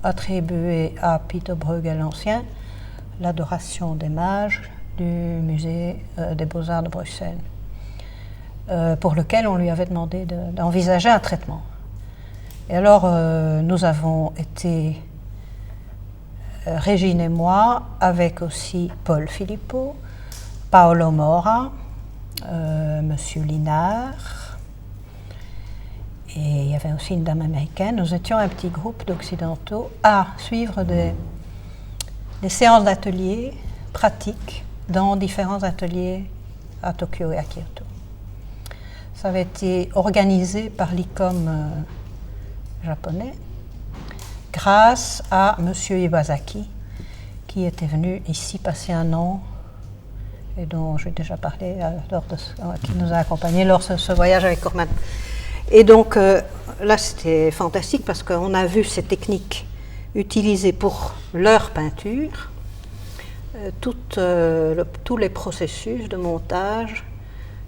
attribué à Peter Bruegel l'Ancien, l'Adoration des Mages du musée des Beaux-Arts de Bruxelles, pour lequel on lui avait demandé d'envisager un traitement. Et alors, nous avons été, Régine et moi, avec aussi Paul Filippo, Paolo Mora, Monsieur Linard, et il y avait aussi une dame américaine. Nous étions un petit groupe d'Occidentaux à suivre des séances d'ateliers pratiques dans différents ateliers à Tokyo et à Kyoto. Ça avait été organisé par l'ICOM japonais grâce à M. Iwasaki, qui était venu ici passer un an et dont j'ai déjà parlé qui nous a accompagnés lors de ce voyage avec Corman. Et donc là c'était fantastique parce qu'on a vu ces techniques utilisées pour leur peinture, tous les processus de montage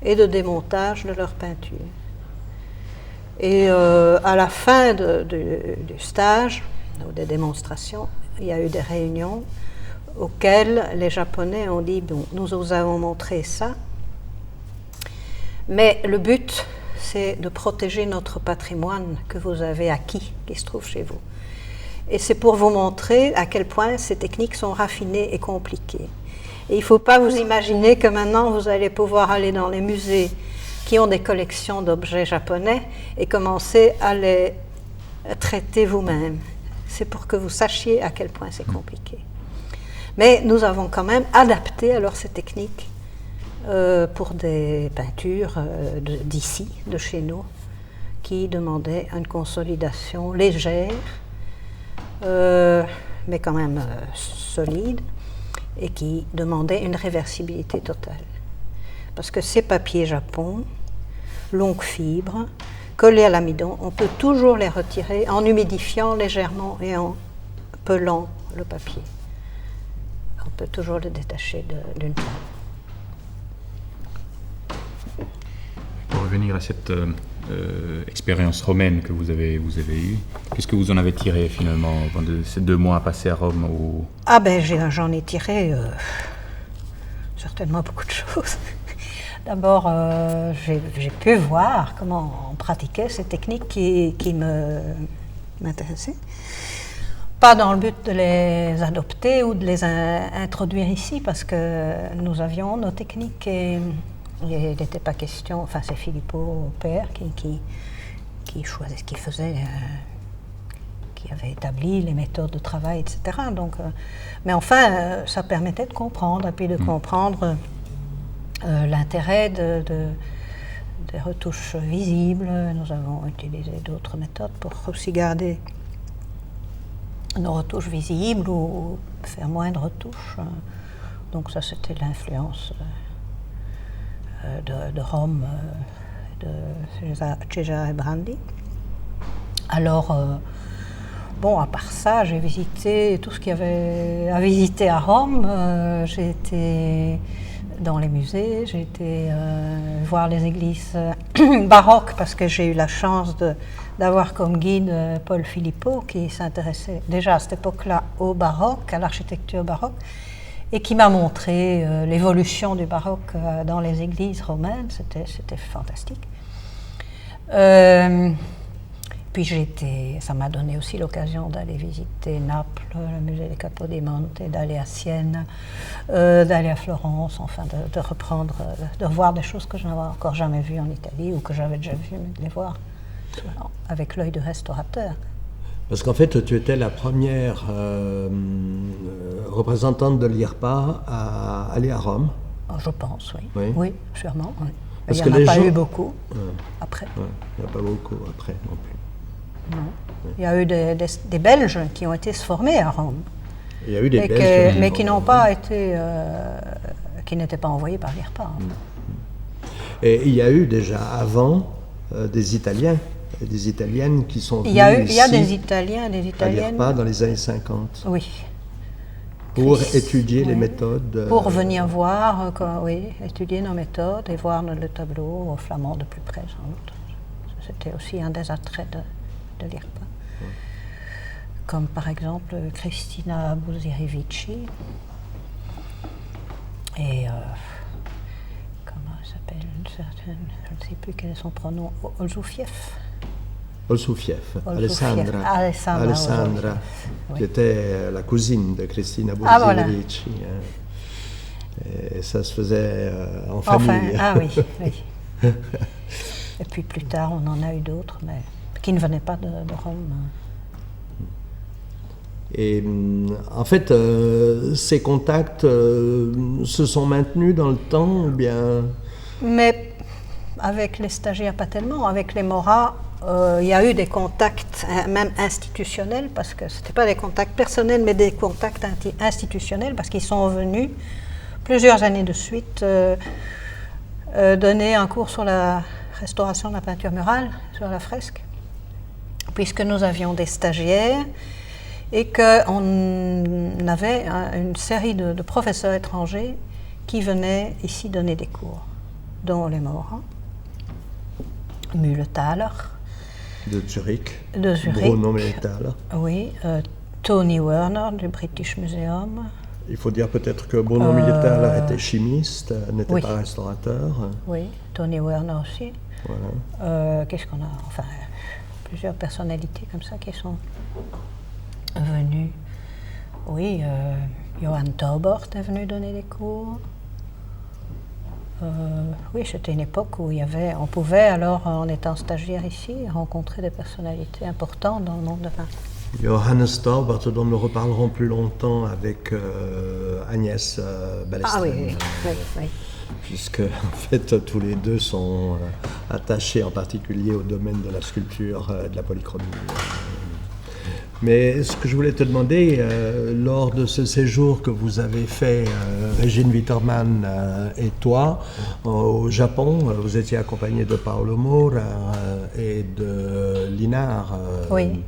et de démontage de leur peinture. Et à la fin du stage, ou des démonstrations, il y a eu des réunions auxquelles les Japonais ont dit, bon, nous vous avons montré ça, mais le but, c'est de protéger notre patrimoine que vous avez acquis, qui se trouve chez vous. Et c'est pour vous montrer à quel point ces techniques sont raffinées et compliquées. Et il ne faut pas vous imaginer que maintenant vous allez pouvoir aller dans les musées qui ont des collections d'objets japonais et commencer à les traiter vous-même. C'est pour que vous sachiez à quel point c'est compliqué. Mais nous avons quand même adapté alors ces techniques pour des peintures d'ici, de chez nous, qui demandaient une consolidation légère, mais quand même solide, et qui demandaient une réversibilité totale. Parce que ces papiers Japon, longue fibre, collés à l'amidon, on peut toujours les retirer en humidifiant légèrement et en pelant le papier. On peut toujours le détacher d'une plante. Pour revenir à cette expérience romaine que vous avez eue, qu'est-ce que vous en avez tiré finalement pendant ces 2 mois passés à Rome Ah ben j'en ai tiré certainement beaucoup de choses. D'abord, j'ai pu voir comment on pratiquait ces techniques qui m'intéressaient. Pas dans le but de les adopter ou de les introduire ici, parce que nous avions nos techniques et il n'était pas question. Enfin, c'est Filippo, père, qui choisissait, qui avait établi les méthodes de travail, etc. Donc, mais enfin, ça permettait de comprendre, et puis de comprendre l'intérêt des retouches visibles. Nous avons utilisé d'autres méthodes pour aussi garder nos retouches visibles ou faire moins de retouches. Donc ça, c'était l'influence de Rome, de Cesare Brandi. Alors, bon, à part ça, j'ai visité tout ce qu'il y avait à visiter à Rome. J'ai été dans les musées, j'ai été voir les églises baroques parce que j'ai eu la chance d'avoir comme guide Paul Filippo qui s'intéressait déjà à cette époque-là au baroque, à l'architecture baroque, et qui m'a montré l'évolution du baroque dans les églises romaines. C'était fantastique. Puis ça m'a donné aussi l'occasion d'aller visiter Naples, le musée des Capodimonte, d'aller à Sienne, d'aller à Florence, enfin de reprendre, de revoir des choses que je n'avais encore jamais vues en Italie ou que j'avais déjà vues, mais de les voir avec l'œil de restaurateur. Parce qu'en fait, tu étais la première représentante de l'IRPA à aller à Rome. Oh, je pense, oui. Oui, sûrement. Oui. Parce il n'y en a pas eu beaucoup après. Il n'y en a pas beaucoup après non plus. Non. Il y a eu des Belges qui ont été se former à Rome. Il y a eu des Belges mais qui n'ont pas été, qui n'étaient pas envoyés par l'IRPA. Et il y a eu déjà avant des Italiens et des Italiennes qui sont venus il y a des Italiens et des Italiennes. À l'IRPA dans les années 50. Oui. Pour étudier les méthodes. Pour venir voir, étudier nos méthodes et voir le tableau flamand de plus près, sans doute. C'était aussi un des attraits de l'IRPA. Comme par exemple Cristina Buzirevici et comment elle s'appelle, je ne sais plus quel est son pronom, Olzoufiev. Alessandra, qui était la cousine de Cristina Buzirevici. Et ça se faisait en famille. Ah oui, oui. Et puis plus tard, on en a eu d'autres, mais qui ne venaient pas de Rome. Et en fait, ces contacts se sont maintenus dans le temps ou bien... Mais avec les stagiaires pas tellement. Avec les Maurras, il y a eu des contacts, même institutionnels, parce que ce n'étaient pas des contacts personnels, mais des contacts institutionnels, parce qu'ils sont venus plusieurs années de suite donner un cours sur la restauration de la peinture murale, sur la fresque, puisque nous avions des stagiaires et qu'on avait une série de professeurs étrangers qui venaient ici donner des cours, dont les Maurras, Mühletaler, de Zurich, Zurich, Bruno Mühletaler. Oui, Tony Werner du British Museum. Il faut dire peut-être que Bruno Mühletaler était chimiste, n'était pas restaurateur. Oui, Tony Werner aussi. Voilà. Qu'est-ce qu'on a? Enfin, plusieurs personnalités comme ça qui sont venues. Oui, Johann Taubert est venu donner des cours. Oui, c'était une époque où on pouvait alors, en étant stagiaire ici, rencontrer des personnalités importantes dans le monde de la peinture. Johannes Taubert, dont nous reparlerons plus longtemps avec Agnès Balestrin. Ah oui, oui. Puisque, en fait, tous les deux sont attachés en particulier au domaine de la sculpture, de la polychromie. Mais ce que je voulais te demander, lors de ce séjour que vous avez fait, Régine Wittermann et toi, au Japon, vous étiez accompagné de Paolo Mura et de Linard. Oui.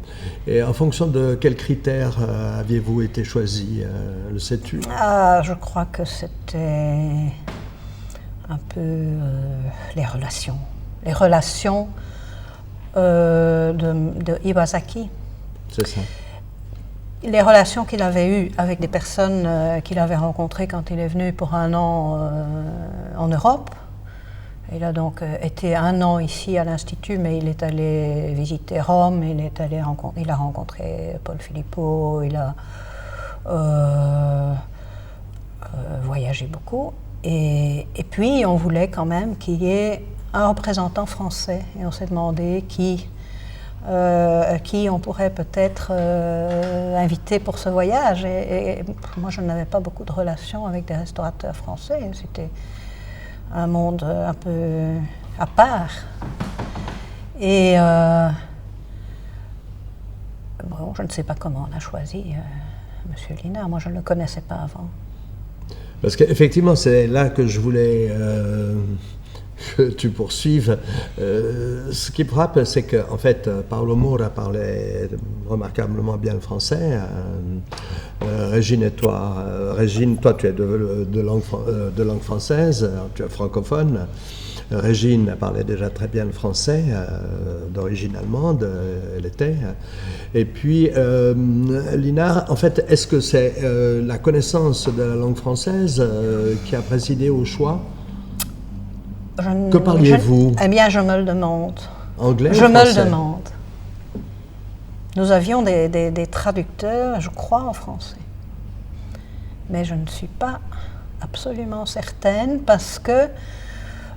Et en fonction de quels critères aviez-vous été choisi, le sais-tu? Je crois que c'était un peu les relations. Les relations de Iwasaki. C'est ça. Les relations qu'il avait eues avec des personnes qu'il avait rencontrées quand il est venu pour un an en Europe. Il a donc été un an ici à l'Institut, mais il est allé visiter Rome, il a rencontré Paul Filippo, il a voyagé beaucoup. Et puis, on voulait quand même qu'il y ait un représentant français. Et on s'est demandé qui on pourrait peut-être inviter pour ce voyage. Et moi, je n'avais pas beaucoup de relations avec des restaurateurs français. C'était un monde un peu à part. Et bon, je ne sais pas comment on a choisi M. Linard. Moi, je ne le connaissais pas avant. Parce qu'effectivement, c'est là que je voulais que tu poursuives. Ce qui me frappe, c'est qu'en fait, Paolo Mura parlait remarquablement bien le français. Régine et toi, Régine, toi tu es de langue française, tu es francophone. Régine parlait déjà très bien le français, d'origine allemande, elle était. Et puis, Linard, en fait, est-ce que c'est la connaissance de la langue française qui a présidé au choix? Que parliez-vous? Eh bien, je me le demande. Anglais ou français? Je me le demande. Nous avions des traducteurs, je crois, en français. Mais je ne suis pas absolument certaine parce que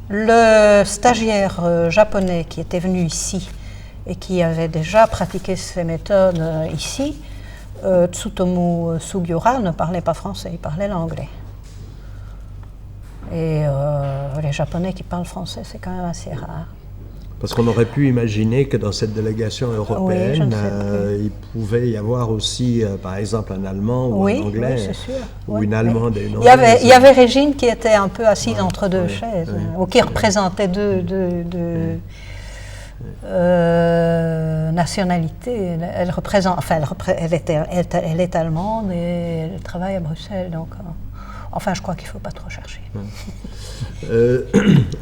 le stagiaire japonais qui était venu ici et qui avait déjà pratiqué ces méthodes ici, Tsutomu Sugiura, ne parlait pas français, il parlait l'anglais. Et les Japonais qui parlent français, c'est quand même assez rare. Parce qu'on aurait pu imaginer que dans cette délégation européenne, oui, il pouvait y avoir aussi, par exemple, un Allemand ou un Anglais, oui, c'est sûr. ou une Allemande et une Anglaise. Il y avait Régine qui était un peu assise entre deux chaises, ou qui représentait deux nationalités. Elle est allemande et elle travaille à Bruxelles, donc... Enfin, je crois qu'il ne faut pas trop chercher.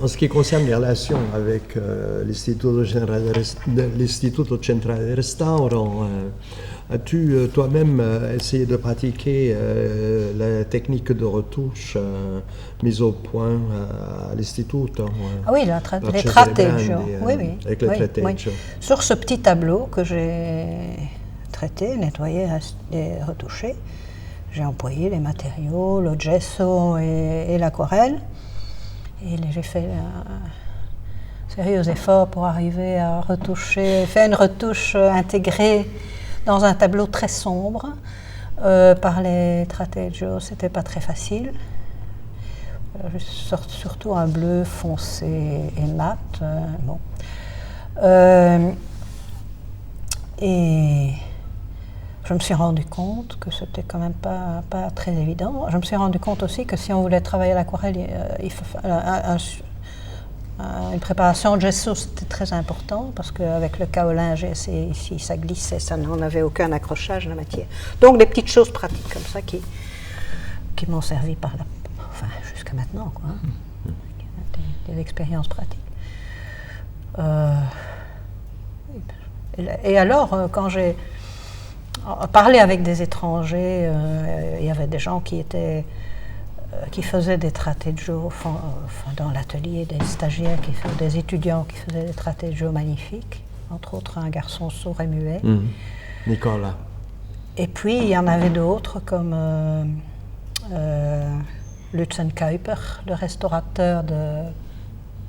En ce qui concerne les relations avec l'Istituto Centrale del Restauro, as-tu toi-même essayé de pratiquer la technique de retouche mise au point à l'Istituto? Ah oui, les tratteggio. Avec les tratteggio. Sur ce petit tableau que j'ai traité, nettoyé et retouché, j'ai employé les matériaux, le gesso et l'aquarelle. Et j'ai fait un sérieux effort pour arriver à faire une retouche intégrée dans un tableau très sombre par les tratteggio. C'était pas très facile. surtout un bleu foncé et mat. Bon. Et je me suis rendu compte que c'était quand même pas très évident. Je me suis rendu compte aussi que si on voulait travailler l'aquarelle, il faut une préparation de gesso, c'était très important parce qu'avec le kaolin, j'ai essayé ici, ça glissait, ça n'en avait aucun accrochage la matière. Donc des petites choses pratiques comme ça qui m'ont servi jusqu'à maintenant, quoi. Des expériences pratiques. Et alors, quand j'ai parlé avec des étrangers, il y avait des gens qui faisaient des trateggio dans l'atelier, des stagiaires, des étudiants qui faisaient des trateggio magnifiques, entre autres un garçon sourd et muet. Nicolas. Et puis il y en avait d'autres comme Lutzen Kuiper, le restaurateur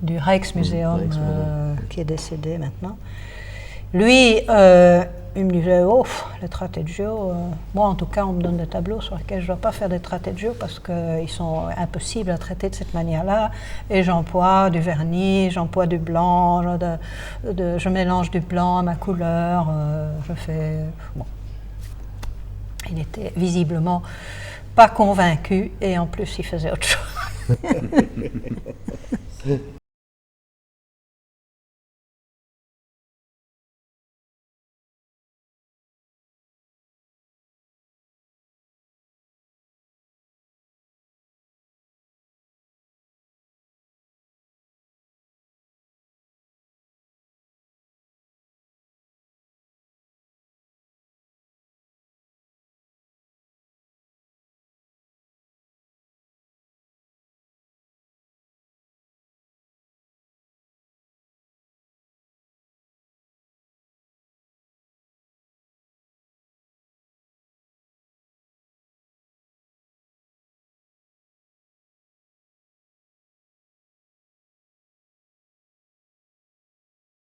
du Rijksmuseum, qui est décédé maintenant. Lui, il me disait, les trateggio, moi en tout cas on me donne des tableaux sur lesquels je ne dois pas faire des trateggio parce qu'ils sont impossibles à traiter de cette manière-là, et j'emploie du vernis, j'emploie du blanc, je mélange du blanc à ma couleur, je fais... Bon. Il était visiblement pas convaincu, et en plus il faisait autre chose.